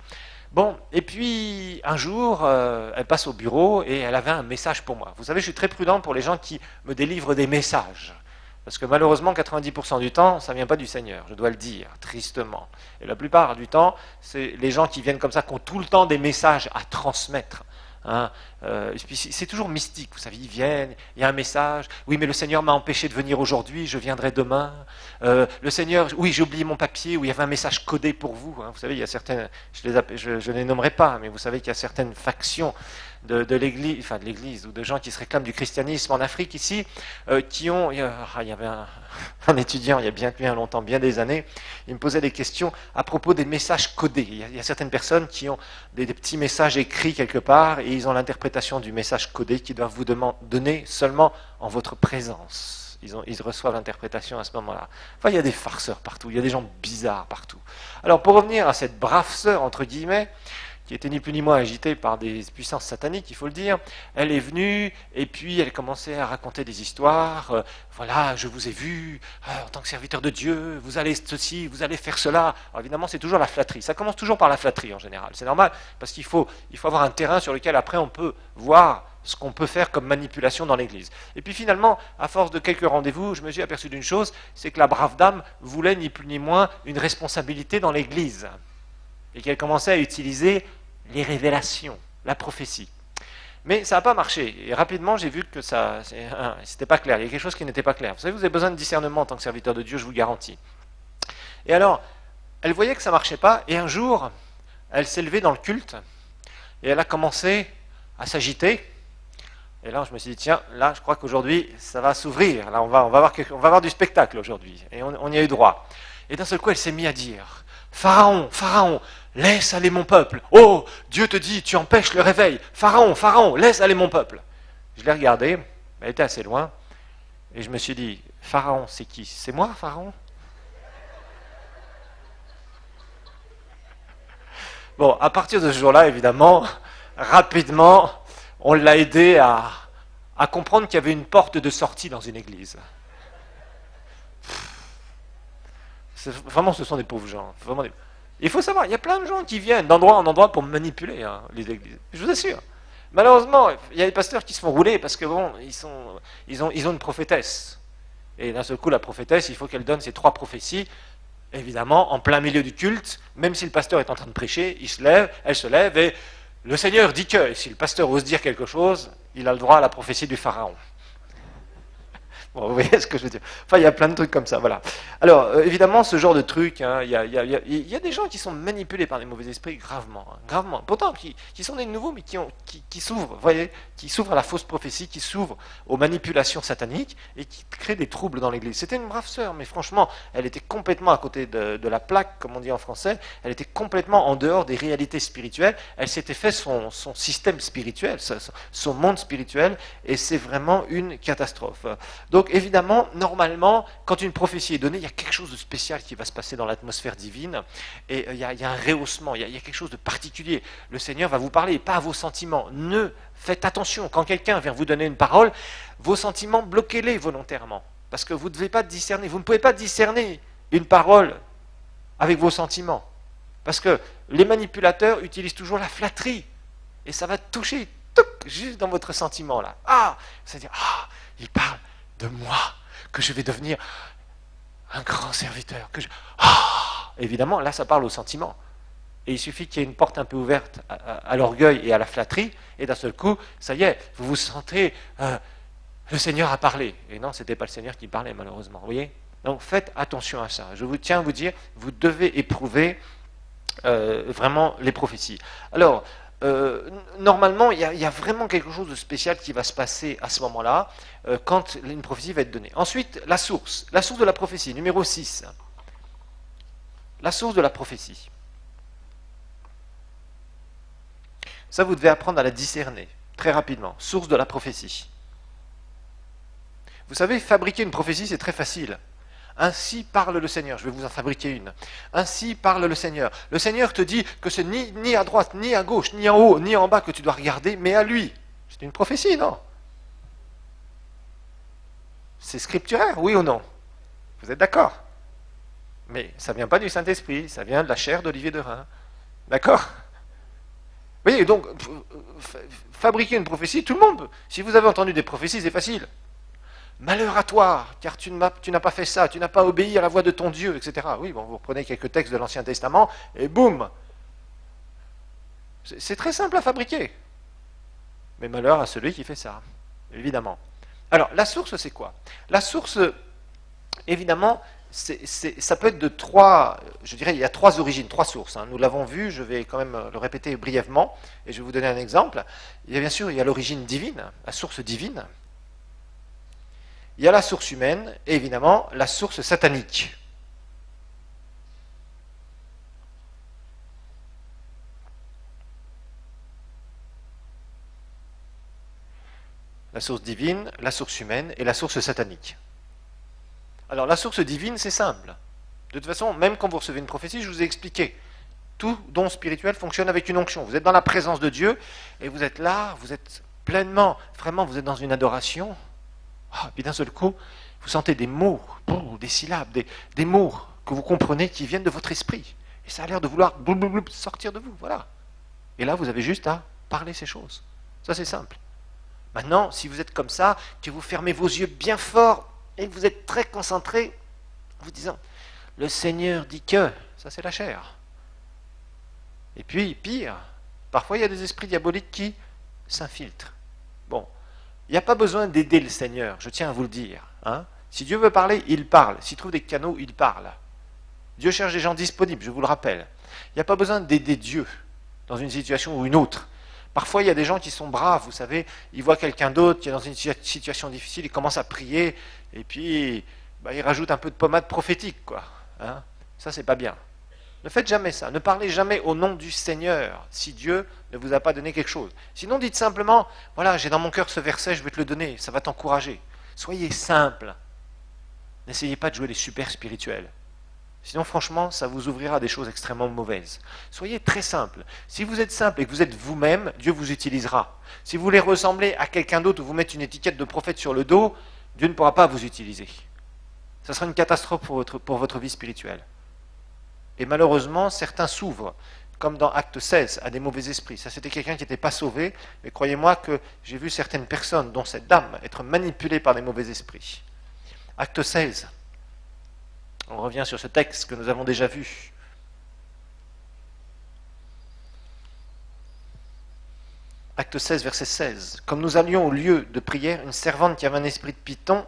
Bon, et puis un jour, elle passe au bureau et elle avait un message pour moi. Vous savez, je suis très prudent pour les gens qui me délivrent des messages. Parce que malheureusement, 90% du temps, ça ne vient pas du Seigneur, je dois le dire, tristement. Et la plupart du temps, c'est les gens qui viennent comme ça, qui ont tout le temps des messages à transmettre. Hein. C'est toujours mystique, vous savez, ils viennent, il y a un message, oui mais le Seigneur m'a empêché de venir aujourd'hui, je viendrai demain. Le Seigneur, oui j'ai oublié mon papier, où il y avait un message codé pour vous. Hein. Vous savez, il y a certaines, je ne les nommerai pas, mais vous savez qu'il y a certaines factions de l'église, enfin de l'église, ou de gens qui se réclament du christianisme en Afrique ici, qui ont, il y avait un étudiant il y a bien longtemps, bien des années, il me posait des questions à propos des messages codés. Il y a certaines personnes qui ont des petits messages écrits quelque part, et ils ont l'interprétation du message codé qu'ils doivent vous donner seulement en votre présence. Ils reçoivent l'interprétation à ce moment-là. Enfin, il y a des farceurs partout, il y a des gens bizarres partout. Alors, pour revenir à cette brave sœur, entre guillemets, qui était ni plus ni moins agitée par des puissances sataniques, il faut le dire, elle est venue, et puis elle commençait à raconter des histoires, voilà, je vous ai vu, en tant que serviteur de Dieu, vous allez ceci, vous allez faire cela. Alors évidemment, c'est toujours la flatterie, ça commence toujours par la flatterie en général, c'est normal, parce qu'il faut avoir un terrain sur lequel après on peut voir ce qu'on peut faire comme manipulation dans l'église. Et puis finalement, à force de quelques rendez-vous, je me suis aperçu d'une chose, c'est que la brave dame voulait ni plus ni moins une responsabilité dans l'église. Et qu'elle commençait à utiliser les révélations, la prophétie. Mais ça n'a pas marché. Et rapidement, j'ai vu que c'était pas clair. Il y a quelque chose qui n'était pas clair. Vous savez, vous avez besoin de discernement en tant que serviteur de Dieu, je vous le garantis. Et alors, elle voyait que ça ne marchait pas, et un jour, elle s'est levée dans le culte, et elle a commencé à s'agiter. Et là, je me suis dit, tiens, là, je crois qu'aujourd'hui, ça va s'ouvrir. Là, on va avoir du spectacle aujourd'hui. Et on y a eu droit. Et d'un seul coup, elle s'est mise à dire, Pharaon, Pharaon, laisse aller mon peuple. Oh, Dieu te dit, tu empêches le réveil. Pharaon, Pharaon, laisse aller mon peuple. Je l'ai regardée, elle était assez loin, et je me suis dit, Pharaon, c'est qui? C'est moi, Pharaon? Bon, à partir de ce jour-là, évidemment, rapidement, on l'a aidé à comprendre qu'il y avait une porte de sortie dans une église. Vraiment, ce sont des pauvres gens. Vraiment Il faut savoir, il y a plein de gens qui viennent d'endroit en endroit pour manipuler les églises. Je vous assure. Malheureusement, il y a des pasteurs qui se font rouler parce que bon, ils ont une prophétesse. Et d'un seul coup, la prophétesse, il faut qu'elle donne ses 3 prophéties. Évidemment, en plein milieu du culte, même si le pasteur est en train de prêcher, elle se lève et le Seigneur dit que. Et si le pasteur ose dire quelque chose, il a le droit à la prophétie du pharaon. Bon, vous voyez ce que je veux dire. Enfin, il y a plein de trucs comme ça, voilà. Alors, évidemment, ce genre de trucs, hein, il y a des gens qui sont manipulés par les mauvais esprits gravement, hein, gravement. Pourtant, qui sont des nouveaux, mais qui s'ouvrent, vous voyez, qui s'ouvrent à la fausse prophétie, qui s'ouvrent aux manipulations sataniques et qui créent des troubles dans l'Église. C'était une brave sœur, mais franchement, elle était complètement à côté de la plaque, comme on dit en français. Elle était complètement en dehors des réalités spirituelles. Elle s'était fait son système spirituel, son monde spirituel, et c'est vraiment une catastrophe. Donc, évidemment, normalement, quand une prophétie est donnée, il y a quelque chose de spécial qui va se passer dans l'atmosphère divine, et il y a un rehaussement, il y a quelque chose de particulier. Le Seigneur va vous parler, et pas à vos sentiments. Faites attention, quand quelqu'un vient vous donner une parole, vos sentiments, bloquez-les volontairement, parce que vous ne devez pas discerner, vous ne pouvez pas discerner une parole avec vos sentiments, parce que les manipulateurs utilisent toujours la flatterie, et ça va toucher juste dans votre sentiment là. C'est-à-dire, il parle de moi, que je vais devenir un grand serviteur. Évidemment, là, ça parle au sentiment. Et il suffit qu'il y ait une porte un peu ouverte à l'orgueil et à la flatterie, et d'un seul coup, ça y est, vous vous sentez, le Seigneur a parlé. Et non, ce n'était pas le Seigneur qui parlait, malheureusement. Vous voyez ? Donc, faites attention à ça. Je vous tiens à vous dire, vous devez éprouver vraiment les prophéties. Alors, normalement, il y a vraiment quelque chose de spécial qui va se passer à ce moment-là, quand une prophétie va être donnée. Ensuite, la source de la prophétie, numéro 6. La source de la prophétie. Ça, vous devez apprendre à la discerner, très rapidement. Source de la prophétie. Vous savez, fabriquer une prophétie, c'est très facile. Ainsi parle le Seigneur. Je vais vous en fabriquer une. Ainsi parle le Seigneur. Le Seigneur te dit que c'est ni à droite, ni à gauche, ni en haut, ni en bas que tu dois regarder, mais à lui. C'est une prophétie, non? C'est scripturaire, oui ou non? Vous êtes d'accord? Mais ça ne vient pas du Saint-Esprit, ça vient de la chair d'Olivier de Rhin. D'accord? Oui, donc, fabriquer une prophétie, tout le monde peut. Si vous avez entendu des prophéties, c'est facile. Malheur à toi, car tu n'as pas fait ça, tu n'as pas obéi à la voix de ton Dieu, etc. Oui, bon, vous reprenez quelques textes de l'Ancien Testament, et boum. C'est très simple à fabriquer. Mais malheur à celui qui fait ça, évidemment. Alors, la source, c'est quoi? La source, évidemment, ça peut être de 3, je dirais, il y a 3 origines, 3 sources. Hein. Nous l'avons vu, je vais quand même le répéter brièvement, et je vais vous donner un exemple. Bien sûr, il y a l'origine divine, la source divine. Il y a la source humaine et évidemment la source satanique. La source divine, la source humaine et la source satanique. Alors la source divine, c'est simple. De toute façon, même quand vous recevez une prophétie, je vous ai expliqué. Tout don spirituel fonctionne avec une onction. Vous êtes dans la présence de Dieu et vous êtes là, vous êtes pleinement, vraiment, vous êtes dans une adoration. Puis d'un seul coup, vous sentez des mots, des syllabes, des mots que vous comprenez qui viennent de votre esprit. Et ça a l'air de vouloir sortir de vous, voilà. Et là, vous avez juste à parler ces choses. Ça, c'est simple. Maintenant, si vous êtes comme ça, que vous fermez vos yeux bien fort et que vous êtes très concentré, vous disant, le Seigneur dit que, ça c'est la chair. Et puis, pire, parfois il y a des esprits diaboliques qui s'infiltrent. Bon, il n'y a pas besoin d'aider le Seigneur, je tiens à vous le dire. Hein. Si Dieu veut parler, il parle. S'il trouve des canaux, il parle. Dieu cherche des gens disponibles, je vous le rappelle. Il n'y a pas besoin d'aider Dieu dans une situation ou une autre. Parfois, il y a des gens qui sont braves, vous savez, ils voient quelqu'un d'autre qui est dans une situation difficile, ils commencent à prier, et puis ils rajoutent un peu de pommade prophétique, quoi. Hein. Ça, c'est pas bien. Ne faites jamais ça. Ne parlez jamais au nom du Seigneur si Dieu ne vous a pas donné quelque chose. Sinon, dites simplement, voilà, j'ai dans mon cœur ce verset, je vais te le donner, ça va t'encourager. Soyez simple. N'essayez pas de jouer les super spirituels. Sinon, franchement, ça vous ouvrira des choses extrêmement mauvaises. Soyez très simple. Si vous êtes simple et que vous êtes vous-même, Dieu vous utilisera. Si vous voulez ressembler à quelqu'un d'autre ou vous mettre une étiquette de prophète sur le dos, Dieu ne pourra pas vous utiliser. Ça sera une catastrophe pour votre vie spirituelle. Et malheureusement, certains s'ouvrent. comme dans Acte 16, à des mauvais esprits. Ça, c'était quelqu'un qui n'était pas sauvé, mais croyez-moi que j'ai vu certaines personnes, dont cette dame, être manipulées par des mauvais esprits. Acte 16. On revient sur ce texte que nous avons déjà vu. Acte 16, verset 16. Comme nous allions au lieu de prière, une servante qui avait un esprit de python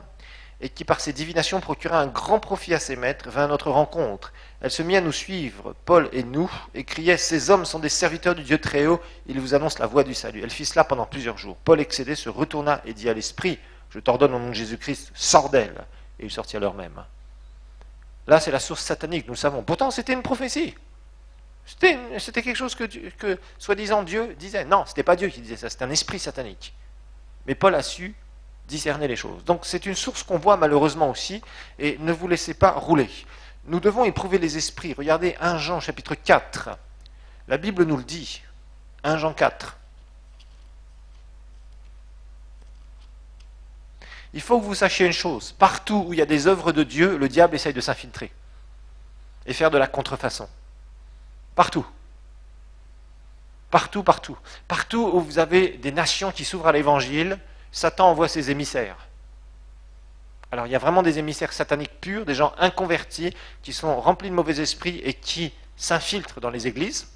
et qui par ses divinations procurait un grand profit à ses maîtres vint à notre rencontre. Elle se mit à nous suivre, Paul et nous, et criait « Ces hommes sont des serviteurs du Dieu Très-Haut, ils vous annoncent la voie du salut. » Elle fit cela pendant plusieurs jours. Paul, excédé, se retourna et dit à l'esprit « Je t'ordonne au nom de Jésus-Christ, sors d'elle. » Et il sortit à l'heure même. Là, c'est la source satanique, nous le savons. Pourtant, c'était une prophétie. C'était quelque chose que soi-disant Dieu disait. Non, ce n'était pas Dieu qui disait ça, c'était un esprit satanique. Mais Paul a su discerner les choses. Donc c'est une source qu'on voit malheureusement aussi, et ne vous laissez pas rouler. Nous devons éprouver les esprits. Regardez 1 Jean chapitre 4. La Bible nous le dit. 1 Jean 4. Il faut que vous sachiez une chose. Partout où il y a des œuvres de Dieu, le diable essaye de s'infiltrer et faire de la contrefaçon. Partout. Partout, partout. Partout où vous avez des nations qui s'ouvrent à l'évangile, Satan envoie ses émissaires. Alors il y a vraiment des émissaires sataniques purs, des gens inconvertis, qui sont remplis de mauvais esprits et qui s'infiltrent dans les églises,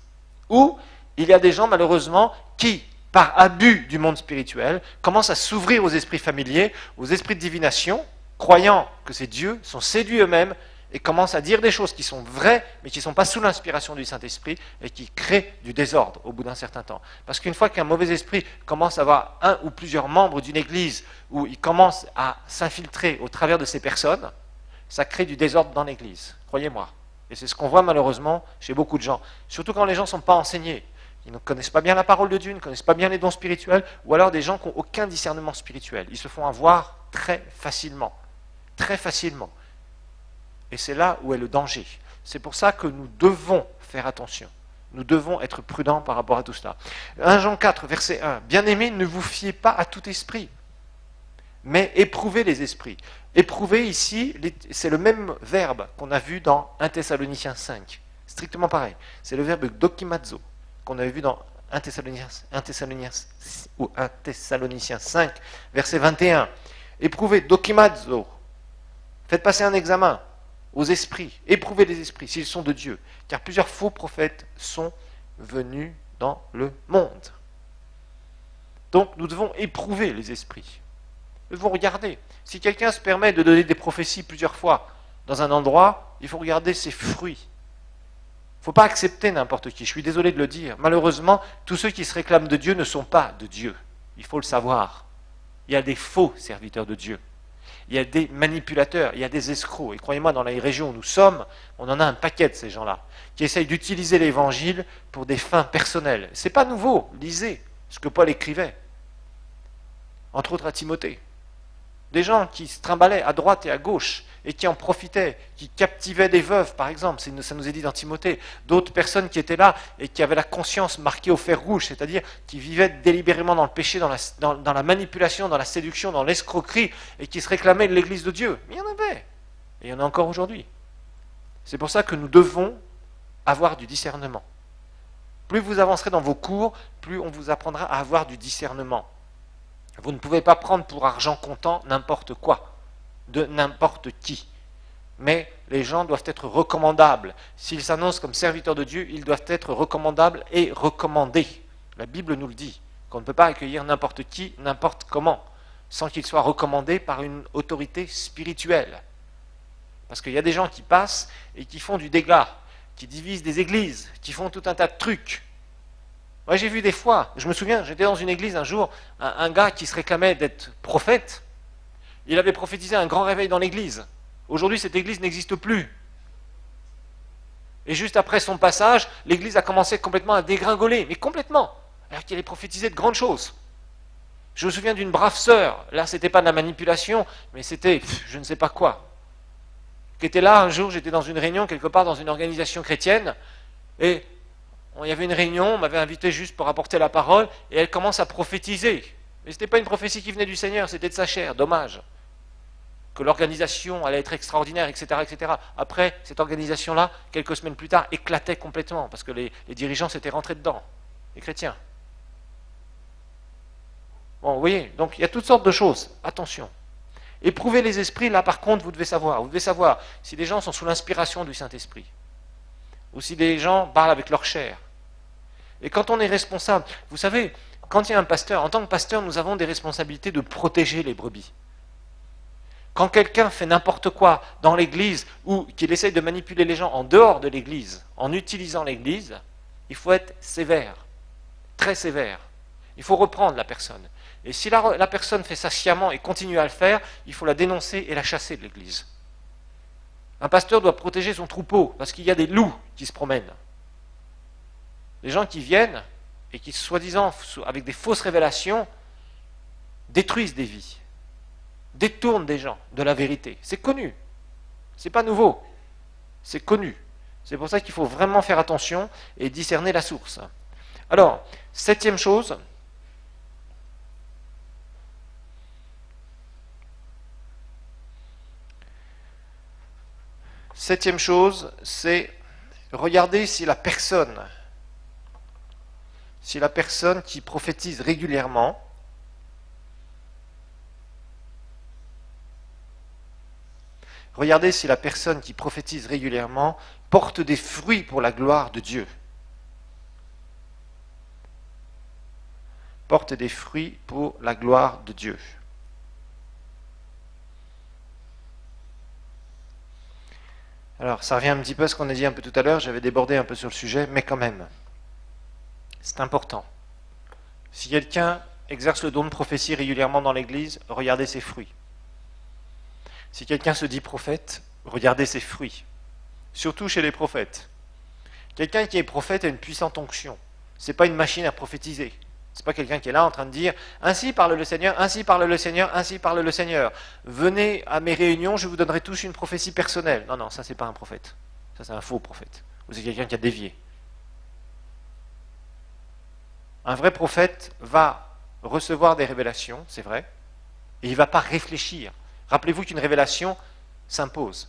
ou il y a des gens malheureusement qui, par abus du monde spirituel, commencent à s'ouvrir aux esprits familiers, aux esprits de divination, croyant que c'est Dieu, sont séduits eux-mêmes, et commencent à dire des choses qui sont vraies, mais qui ne sont pas sous l'inspiration du Saint-Esprit, et qui créent du désordre au bout d'un certain temps. Parce qu'une fois qu'un mauvais esprit commence à avoir un ou plusieurs membres d'une église, où il commence à s'infiltrer au travers de ces personnes, ça crée du désordre dans l'église, croyez-moi. Et c'est ce qu'on voit malheureusement chez beaucoup de gens, surtout quand les gens ne sont pas enseignés. Ils ne connaissent pas bien la parole de Dieu, ne connaissent pas bien les dons spirituels, ou alors des gens qui n'ont aucun discernement spirituel. Ils se font avoir très facilement. Très facilement. Et c'est là où est le danger. C'est pour ça que nous devons faire attention. Nous devons être prudents par rapport à tout cela. 1 Jean 4, verset 1. Bien-aimés, ne vous fiez pas à tout esprit, mais éprouvez les esprits. Éprouver ici, c'est le même verbe qu'on a vu dans 1 Thessaloniciens 5. Strictement pareil. C'est le verbe dokimazo qu'on avait vu dans 1 Thessaloniciens 5, verset 21. Éprouvez dokimazo. Faites passer un examen aux esprits, éprouvez les esprits s'ils sont de Dieu, car plusieurs faux prophètes sont venus dans le monde. Donc nous devons éprouver les esprits. Nous devons regarder. Si quelqu'un se permet de donner des prophéties plusieurs fois dans un endroit, il faut regarder ses fruits. Il ne faut pas accepter n'importe qui. Je suis désolé de le dire. Malheureusement, tous ceux qui se réclament de Dieu ne sont pas de Dieu. Il faut le savoir. Il y a des faux serviteurs de Dieu. Il y a des manipulateurs, il y a des escrocs. Et croyez-moi, dans les régions où nous sommes, on en a un paquet de ces gens-là, qui essayent d'utiliser l'évangile pour des fins personnelles. Ce n'est pas nouveau, lisez ce que Paul écrivait, entre autres à Timothée. Des gens qui se trimballaient à droite et à gauche, et qui en profitaient, qui captivaient des veuves, par exemple, ça nous est dit dans Timothée, d'autres personnes qui étaient là et qui avaient la conscience marquée au fer rouge, c'est-à-dire qui vivaient délibérément dans le péché, dans la manipulation, dans la séduction, dans l'escroquerie, et qui se réclamaient de l'Église de Dieu. Mais il y en avait, et il y en a encore aujourd'hui. C'est pour ça que nous devons avoir du discernement. Plus vous avancerez dans vos cours, plus on vous apprendra à avoir du discernement. Vous ne pouvez pas prendre pour argent comptant n'importe quoi, de n'importe qui. Mais les gens doivent être recommandables. S'ils s'annoncent comme serviteurs de Dieu, ils doivent être recommandables et recommandés. La Bible nous le dit, qu'on ne peut pas accueillir n'importe qui, n'importe comment, sans qu'il soit recommandé par une autorité spirituelle. Parce qu'il y a des gens qui passent et qui font du dégât, qui divisent des églises, qui font tout un tas de trucs. Moi, j'ai vu des fois, je me souviens, j'étais dans une église un jour, un gars qui se réclamait d'être prophète, il avait prophétisé un grand réveil dans l'église. Aujourd'hui, cette église n'existe plus. Et juste après son passage, l'église a commencé complètement à dégringoler, mais complètement, alors qu'il avait prophétisé de grandes choses. Je me souviens d'une brave sœur, là, c'était pas de la manipulation, mais c'était, je ne sais pas quoi, qui était là un jour, j'étais dans une réunion, quelque part dans une organisation chrétienne, et il y avait une réunion, on m'avait invité juste pour apporter la parole, et elle commence à prophétiser. Mais ce n'était pas une prophétie qui venait du Seigneur, c'était de sa chair, dommage. que l'organisation allait être extraordinaire, etc., etc. Après, cette organisation-là, quelques semaines plus tard, éclatait complètement, parce que les dirigeants s'étaient rentrés dedans, les chrétiens. Bon, vous voyez, donc il y a toutes sortes de choses. Attention. Éprouver les esprits, là par contre, vous devez savoir. Vous devez savoir si les gens sont sous l'inspiration du Saint-Esprit, ou si les gens parlent avec leur chair. Et quand on est responsable, vous savez, quand il y a un pasteur, en tant que pasteur, nous avons des responsabilités de protéger les brebis. Quand quelqu'un fait n'importe quoi dans l'église, ou qu'il essaye de manipuler les gens en dehors de l'église, en utilisant l'église, il faut être sévère, très sévère. Il faut reprendre la personne. Et si la personne fait ça sciemment et continue à le faire, il faut la dénoncer et la chasser de l'église. Un pasteur doit protéger son troupeau, parce qu'il y a des loups qui se promènent. Les gens qui viennent, et qui, soi-disant, avec des fausses révélations, détruisent des vies, détournent des gens de la vérité. C'est connu. C'est pas nouveau. C'est connu. C'est pour ça qu'il faut vraiment faire attention et discerner la source. Alors, septième chose, c'est regarder si la personne qui prophétise régulièrement porte des fruits pour la gloire de Dieu. Porte des fruits pour la gloire de Dieu. Alors, ça revient un petit peu à ce qu'on a dit un peu tout à l'heure, j'avais débordé un peu sur le sujet, mais quand même, c'est important. Si quelqu'un exerce le don de prophétie régulièrement dans l'Église, regardez ses fruits. Si quelqu'un se dit prophète, regardez ses fruits. Surtout chez les prophètes. Quelqu'un qui est prophète a une puissante onction. Ce n'est pas une machine à prophétiser. Ce n'est pas quelqu'un qui est là en train de dire « Ainsi parle le Seigneur, ainsi parle le Seigneur, ainsi parle le Seigneur. Venez à mes réunions, je vous donnerai tous une prophétie personnelle. » Non, non, ça c'est pas un prophète. Ça c'est un faux prophète. Ou c'est quelqu'un qui a dévié. Un vrai prophète va recevoir des révélations, c'est vrai, et il ne va pas réfléchir. Rappelez-vous qu'une révélation s'impose.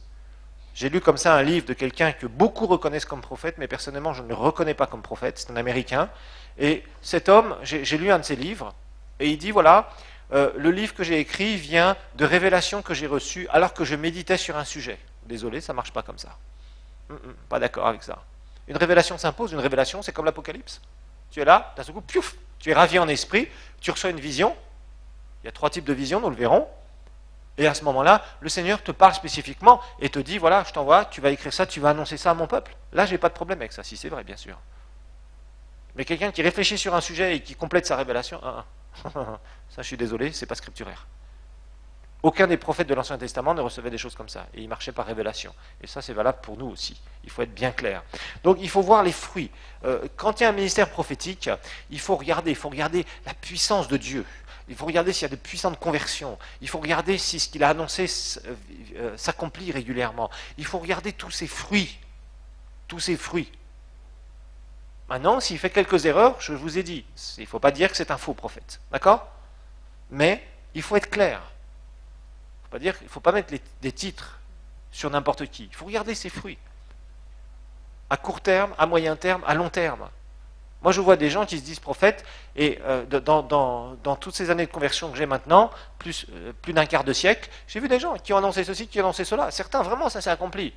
J'ai lu comme ça un livre de quelqu'un que beaucoup reconnaissent comme prophète, mais personnellement je ne le reconnais pas comme prophète, c'est un Américain. Et cet homme, j'ai lu un de ses livres, et il dit, voilà, le livre que j'ai écrit vient de révélations que j'ai reçues alors que je méditais sur un sujet. Désolé, ça ne marche pas comme ça. Pas d'accord avec ça. Une révélation s'impose, une révélation c'est comme l'Apocalypse. Tu es là, d'un seul coup, piouf, tu es ravi en esprit, tu reçois une vision. Il y a 3 types de visions, nous le verrons. Et à ce moment-là, le Seigneur te parle spécifiquement et te dit, voilà, je t'envoie, tu vas écrire ça, tu vas annoncer ça à mon peuple. Là, je n'ai pas de problème avec ça, si c'est vrai, bien sûr. Mais quelqu'un qui réfléchit sur un sujet et qui complète sa révélation, ça, je suis désolé, c'est pas scripturaire. Aucun des prophètes de l'Ancien Testament ne recevait des choses comme ça. Et il marchait par révélation. Et ça, c'est valable pour nous aussi. Il faut être bien clair. Donc, il faut voir les fruits. Quand il y a un ministère prophétique, il faut regarder la puissance de Dieu. Il faut regarder s'il y a de puissantes conversions. Il faut regarder si ce qu'il a annoncé s'accomplit régulièrement. Il faut regarder tous ces fruits. Tous ces fruits. Maintenant, s'il fait quelques erreurs, je vous ai dit, il ne faut pas dire que c'est un faux prophète. D'accord? Mais il faut être clair. Il ne faut pas mettre des titres sur n'importe qui. Il faut regarder ses fruits. À court terme, à moyen terme, à long terme. Moi, je vois des gens qui se disent prophètes, et dans toutes ces années de conversion que j'ai maintenant, plus d'un quart de siècle, j'ai vu des gens qui ont annoncé ceci, qui ont annoncé cela. Certains, vraiment, ça s'est accompli.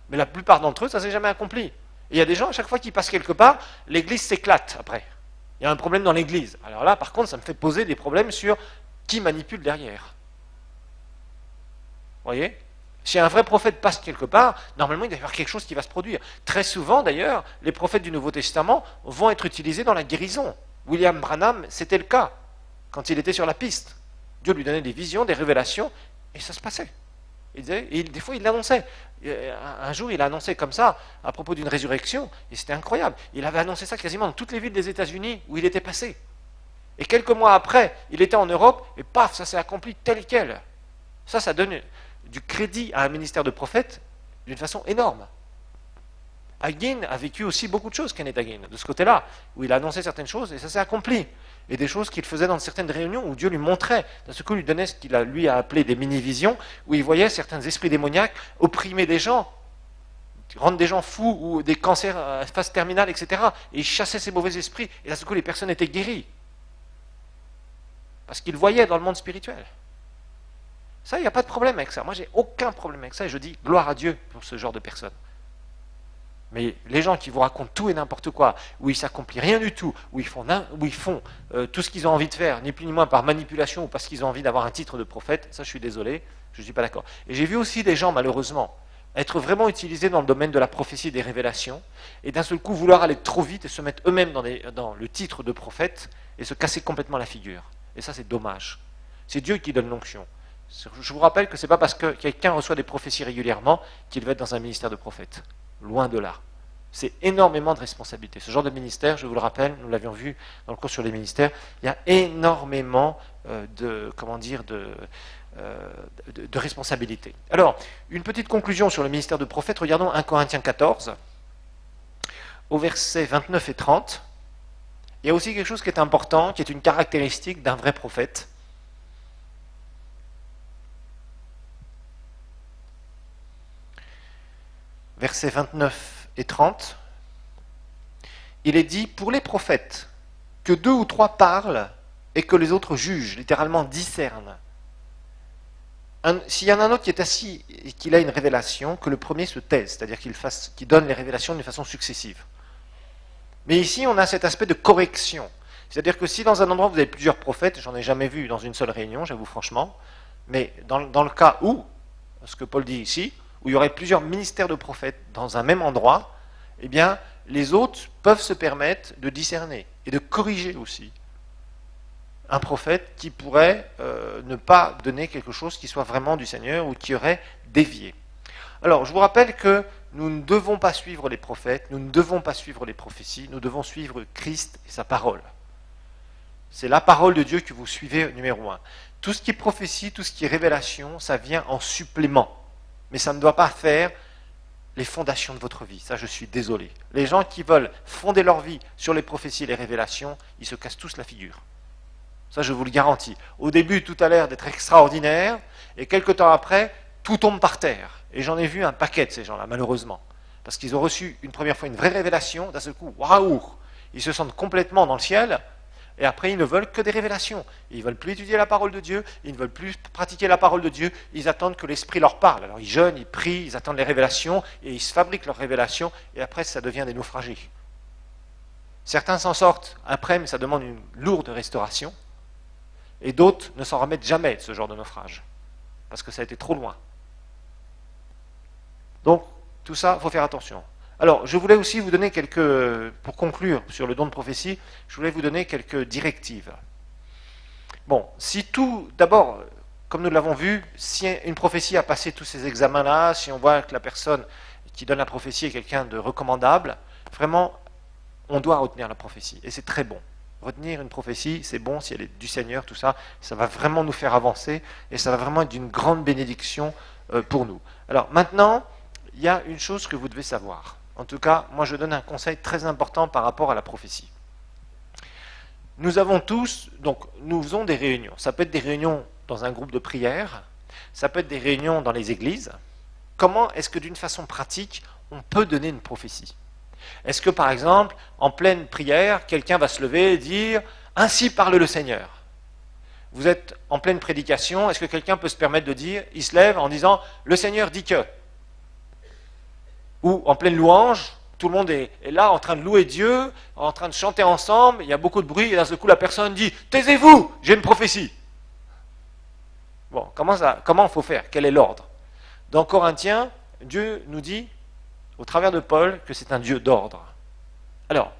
Mais la plupart d'entre eux, ça ne s'est jamais accompli. Et il y a des gens, à chaque fois qu'ils passent quelque part, l'église s'éclate après. Il y a un problème dans l'église. Alors là, par contre, ça me fait poser des problèmes sur qui manipule derrière. Vous voyez? Si un vrai prophète passe quelque part, normalement il doit y avoir quelque chose qui va se produire. Très souvent d'ailleurs, les prophètes du Nouveau Testament vont être utilisés dans la guérison. William Branham, c'était le cas, quand il était sur la piste. Dieu lui donnait des visions, des révélations, et ça se passait. Des fois il l'annonçait. Un jour il a annoncé comme ça, à propos d'une résurrection, et c'était incroyable. Il avait annoncé ça quasiment dans toutes les villes des États-Unis où il était passé. Et quelques mois après, il était en Europe, et paf, ça s'est accompli tel quel. Ça donne du crédit à un ministère de prophète d'une façon énorme. Hagin a vécu aussi beaucoup de choses, Kenneth Hagin, de ce côté-là, où il a annoncé certaines choses et ça s'est accompli. et des choses qu'il faisait dans certaines réunions où Dieu lui montrait, d'un seul coup lui donnait ce qu'il lui a appelé des mini-visions, où il voyait certains esprits démoniaques opprimer des gens, rendre des gens fous ou des cancers à phase terminale, etc. Et il chassait ces mauvais esprits, et d'un seul coup les personnes étaient guéries. Parce qu'il voyait dans le monde spirituel. Ça, il n'y a pas de problème avec ça. Moi, j'ai aucun problème avec ça, et je dis gloire à Dieu pour ce genre de personnes. Mais les gens qui vous racontent tout et n'importe quoi, où il ne s'accomplit rien du tout, où ils font tout ce qu'ils ont envie de faire, ni plus ni moins par manipulation ou parce qu'ils ont envie d'avoir un titre de prophète, ça je suis désolé, je ne suis pas d'accord. Et j'ai vu aussi des gens, malheureusement, être vraiment utilisés dans le domaine de la prophétie et des révélations, et d'un seul coup vouloir aller trop vite et se mettre eux-mêmes dans le titre de prophète et se casser complètement la figure. Et ça, c'est dommage. C'est Dieu qui donne l'onction. Je vous rappelle que ce n'est pas parce que quelqu'un reçoit des prophéties régulièrement qu'il va être dans un ministère de prophète. Loin de là. C'est énormément de responsabilités. Ce genre de ministère, je vous le rappelle, nous l'avions vu dans le cours sur les ministères, il y a énormément de responsabilités. Alors, une petite conclusion sur le ministère de prophète. Regardons 1 Corinthiens 14, au verset 29 et 30. Il y a aussi quelque chose qui est important, qui est une caractéristique d'un vrai prophète. Versets 29 et 30, il est dit, pour les prophètes, que 2 ou 3 parlent et que les autres jugent, littéralement discernent. S'il y en a un autre qui est assis et qu'il a une révélation, que le premier se taise, c'est-à-dire qu'il donne les révélations d'une façon successive. Mais ici, on a cet aspect de correction. C'est-à-dire que si dans un endroit vous avez plusieurs prophètes, j'en ai jamais vu dans une seule réunion, j'avoue franchement, mais dans le cas où, ce que Paul dit ici, où il y aurait plusieurs ministères de prophètes dans un même endroit, eh bien, les autres peuvent se permettre de discerner et de corriger aussi un prophète qui pourrait ne pas donner quelque chose qui soit vraiment du Seigneur ou qui aurait dévié. Alors, je vous rappelle que nous ne devons pas suivre les prophètes, nous ne devons pas suivre les prophéties, nous devons suivre Christ et sa parole. C'est la parole de Dieu que vous suivez numéro 1. Tout ce qui est prophétie, tout ce qui est révélation, ça vient en supplément. Mais ça ne doit pas faire les fondations de votre vie. Ça, je suis désolé. Les gens qui veulent fonder leur vie sur les prophéties et les révélations, ils se cassent tous la figure. Ça, je vous le garantis. Au début, tout a l'air d'être extraordinaire, et quelques temps après, tout tombe par terre. Et j'en ai vu un paquet de ces gens-là, malheureusement. Parce qu'ils ont reçu une première fois une vraie révélation, d'un seul coup, waouh, ils se sentent complètement dans le ciel, et après, ils ne veulent que des révélations. Ils ne veulent plus étudier la parole de Dieu, ils ne veulent plus pratiquer la parole de Dieu, ils attendent que l'Esprit leur parle. Alors ils jeûnent, ils prient, ils attendent les révélations, et ils se fabriquent leurs révélations, et après, ça devient des naufragés. Certains s'en sortent après, mais ça demande une lourde restauration, et d'autres ne s'en remettent jamais de ce genre de naufrage, parce que ça a été trop loin. Donc, tout ça, il faut faire attention. Alors, je voulais aussi vous donner pour conclure sur le don de prophétie, je voulais vous donner quelques directives. Bon, d'abord, comme nous l'avons vu, si une prophétie a passé tous ces examens-là, si on voit que la personne qui donne la prophétie est quelqu'un de recommandable, vraiment, on doit retenir la prophétie, et c'est très bon. Retenir une prophétie, c'est bon, si elle est du Seigneur, tout ça, ça va vraiment nous faire avancer, et ça va vraiment être d'une grande bénédiction pour nous. Alors, maintenant, il y a une chose que vous devez savoir. En tout cas, moi je donne un conseil très important par rapport à la prophétie. Nous faisons des réunions. Ça peut être des réunions dans un groupe de prière, ça peut être des réunions dans les églises. Comment est-ce que d'une façon pratique, on peut donner une prophétie? Est-ce que par exemple, en pleine prière, quelqu'un va se lever et dire « Ainsi parle le Seigneur ». Vous êtes en pleine prédication, est-ce que quelqu'un peut se permettre de dire, il se lève en disant « Le Seigneur dit que ». Ou en pleine louange, tout le monde est là en train de louer Dieu, en train de chanter ensemble, il y a beaucoup de bruit, et d'un seul coup la personne dit « Taisez-vous, j'ai une prophétie ». Bon, comment il faut faire? Quel est l'ordre? Dans Corinthiens, Dieu nous dit, au travers de Paul, que c'est un Dieu d'ordre. Alors,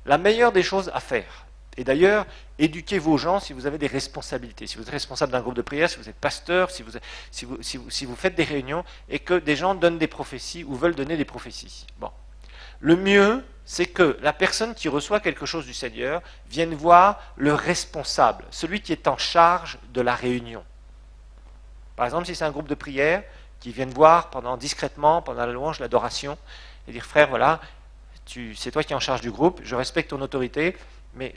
la meilleure des choses à faire, et d'ailleurs, éduquez vos gens si vous avez des responsabilités. Si vous êtes responsable d'un groupe de prière, si vous êtes pasteur, si vous faites des réunions et que des gens donnent des prophéties ou veulent donner des prophéties. Bon. Le mieux, c'est que la personne qui reçoit quelque chose du Seigneur vienne voir le responsable, celui qui est en charge de la réunion. Par exemple, si c'est un groupe de prière, qui viennent voir discrètement, pendant la louange, l'adoration, et dire « Frère, voilà, c'est toi qui es en charge du groupe, je respecte ton autorité, mais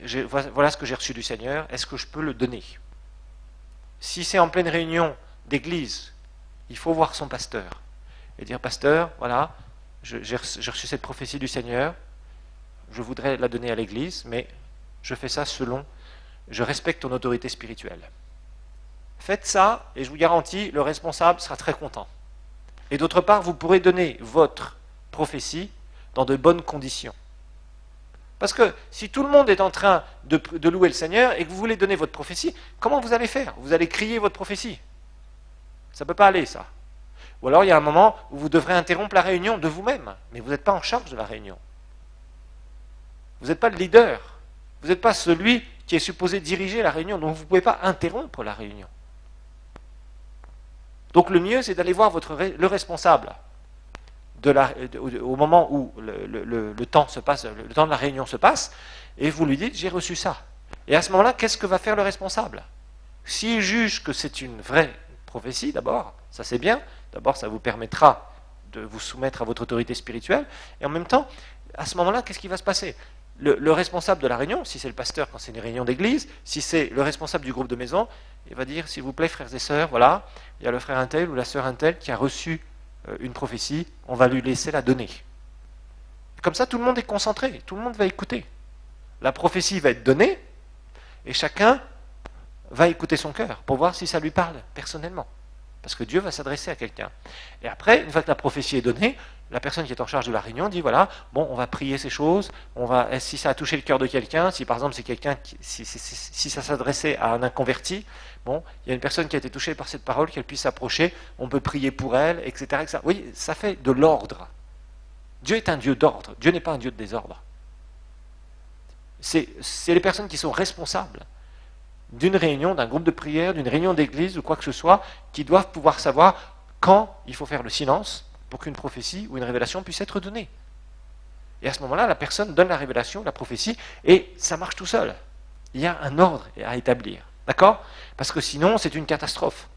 voilà ce que j'ai reçu du Seigneur, est-ce que je peux le donner? Si c'est en pleine réunion d'église, il faut voir son pasteur et dire, pasteur, voilà, j'ai reçu cette prophétie du Seigneur, je voudrais la donner à l'église, mais je fais ça selon, je respecte ton autorité spirituelle. Faites ça, et je vous garantis, le responsable sera très content. Et d'autre part, vous pourrez donner votre prophétie dans de bonnes conditions. Parce que si tout le monde est en train de louer le Seigneur et que vous voulez donner votre prophétie, comment vous allez faire? Vous allez crier votre prophétie. Ça ne peut pas aller, ça. Ou alors il y a un moment où vous devrez interrompre la réunion de vous-même, mais vous n'êtes pas en charge de la réunion. Vous n'êtes pas le leader. Vous n'êtes pas celui qui est supposé diriger la réunion, donc vous ne pouvez pas interrompre la réunion. Donc le mieux, c'est d'aller voir le responsable au moment où le temps se passe, le temps de la réunion se passe, et vous lui dites, j'ai reçu ça. Et à ce moment-là, qu'est-ce que va faire le responsable? S'il juge que c'est une vraie prophétie, d'abord, ça c'est bien, d'abord ça vous permettra de vous soumettre à votre autorité spirituelle, et en même temps, à ce moment-là, qu'est-ce qui va se passer? Le responsable de la réunion, si c'est le pasteur quand c'est une réunion d'église, si c'est le responsable du groupe de maison, il va dire, s'il vous plaît, frères et sœurs, voilà, il y a le frère untel ou la sœur untel qui a reçu une prophétie, on va lui laisser la donner. Comme ça, tout le monde est concentré, tout le monde va écouter. La prophétie va être donnée, et chacun va écouter son cœur pour voir si ça lui parle personnellement. Parce que Dieu va s'adresser à quelqu'un. Et après, une fois que la prophétie est donnée, la personne qui est en charge de la réunion dit, voilà, bon, on va prier ces choses, si ça a touché le cœur de quelqu'un, si par exemple c'est quelqu'un, si ça s'adressait à un inconverti, bon, il y a une personne qui a été touchée par cette parole, qu'elle puisse s'approcher, on peut prier pour elle, etc., etc. Oui, ça fait de l'ordre. Dieu est un Dieu d'ordre, Dieu n'est pas un Dieu de désordre. C'est les personnes qui sont responsables d'une réunion, d'un groupe de prière, d'une réunion d'église ou quoi que ce soit, qui doivent pouvoir savoir quand il faut faire le silence pour qu'une prophétie ou une révélation puisse être donnée. Et à ce moment-là, la personne donne la révélation, la prophétie, et ça marche tout seul. Il y a un ordre à établir. D'accord? Parce que sinon, c'est une catastrophe.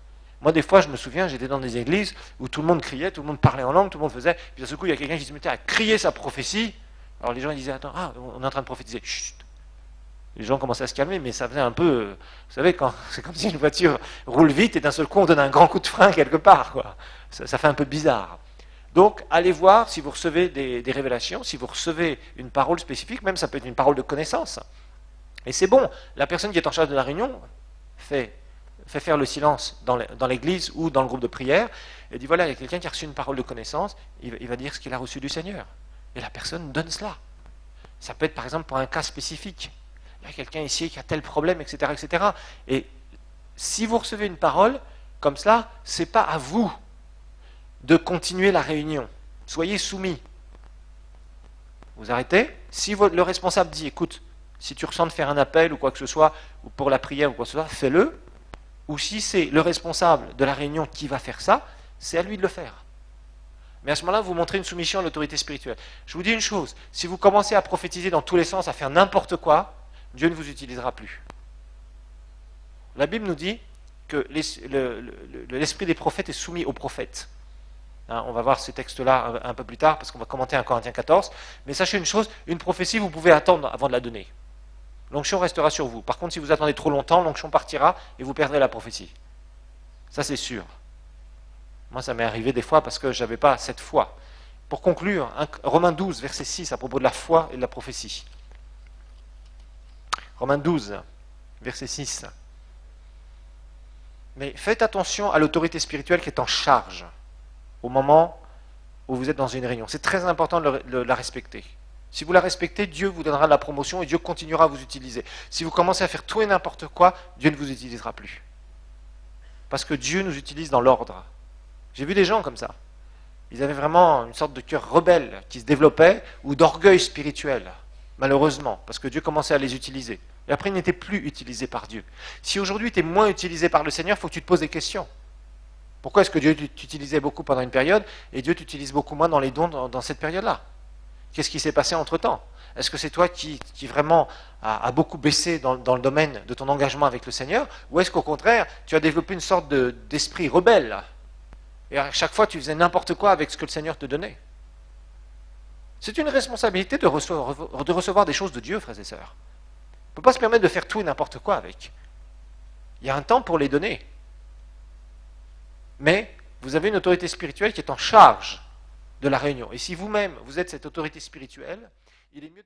Moi, des fois, je me souviens, j'étais dans des églises où tout le monde criait, tout le monde parlait en langue, tout le monde faisait, puis d'un seul coup, il y a quelqu'un qui se mettait à crier sa prophétie. Alors les gens ils disaient, attends, on est en train de prophétiser. Chut. Les gens commençaient à se calmer, mais ça faisait un peu... Vous savez, c'est comme si une voiture roule vite et d'un seul coup, on donne un grand coup de frein quelque part, quoi. Ça fait un peu bizarre. Donc, allez voir si vous recevez des révélations, si vous recevez une parole spécifique, même ça peut être une parole de connaissance. Et c'est bon, la personne qui est en charge de la réunion fait faire le silence dans l'église ou dans le groupe de prière, et dit, voilà, il y a quelqu'un qui a reçu une parole de connaissance, il va dire ce qu'il a reçu du Seigneur. Et la personne donne cela. Ça peut être par exemple pour un cas spécifique. Il y a quelqu'un ici qui a tel problème, etc., etc. Et si vous recevez une parole comme cela, ce n'est pas à vous de continuer la réunion. Soyez soumis. Vous arrêtez. Si le responsable dit, écoute, si tu ressens de faire un appel ou quoi que ce soit, ou pour la prière ou quoi que ce soit, fais-le. Ou si c'est le responsable de la réunion qui va faire ça, c'est à lui de le faire. Mais à ce moment-là, vous montrez une soumission à l'autorité spirituelle. Je vous dis une chose, si vous commencez à prophétiser dans tous les sens, à faire n'importe quoi, Dieu ne vous utilisera plus. La Bible nous dit que l'esprit des prophètes est soumis aux prophètes. Hein, on va voir ce texte-là un peu plus tard, parce qu'on va commenter un Corinthiens 14. Mais sachez une chose, une prophétie, vous pouvez attendre avant de la donner. L'onction restera sur vous. Par contre, si vous attendez trop longtemps, l'onction partira et vous perdrez la prophétie. Ça, c'est sûr. Moi, ça m'est arrivé des fois parce que je n'avais pas cette foi. Pour conclure, Romains 12, verset 6, à propos de la foi et de la prophétie. Romains 12, verset 6. Mais faites attention à l'autorité spirituelle qui est en charge au moment où vous êtes dans une réunion. C'est très important de la respecter. Si vous la respectez, Dieu vous donnera de la promotion et Dieu continuera à vous utiliser. Si vous commencez à faire tout et n'importe quoi, Dieu ne vous utilisera plus. Parce que Dieu nous utilise dans l'ordre. J'ai vu des gens comme ça. Ils avaient vraiment une sorte de cœur rebelle qui se développait, ou d'orgueil spirituel, malheureusement, parce que Dieu commençait à les utiliser. Et après, ils n'étaient plus utilisés par Dieu. Si aujourd'hui tu es moins utilisé par le Seigneur, il faut que tu te poses des questions. Pourquoi est-ce que Dieu t'utilisait beaucoup pendant une période, et Dieu t'utilise beaucoup moins dans les dons dans cette période-là? Qu'est-ce qui s'est passé entre-temps? Est-ce que c'est toi qui vraiment a beaucoup baissé dans le domaine de ton engagement avec le Seigneur, ou est-ce qu'au contraire, tu as développé une sorte d'esprit rebelle? Et à chaque fois, tu faisais n'importe quoi avec ce que le Seigneur te donnait. C'est une responsabilité de recevoir des choses de Dieu, frères et sœurs. peut pas se permettre de faire tout et n'importe quoi avec. Il y a un temps pour les donner. Mais vous avez une autorité spirituelle qui est en charge de la réunion. Et si vous-même, vous êtes cette autorité spirituelle, il est mieux...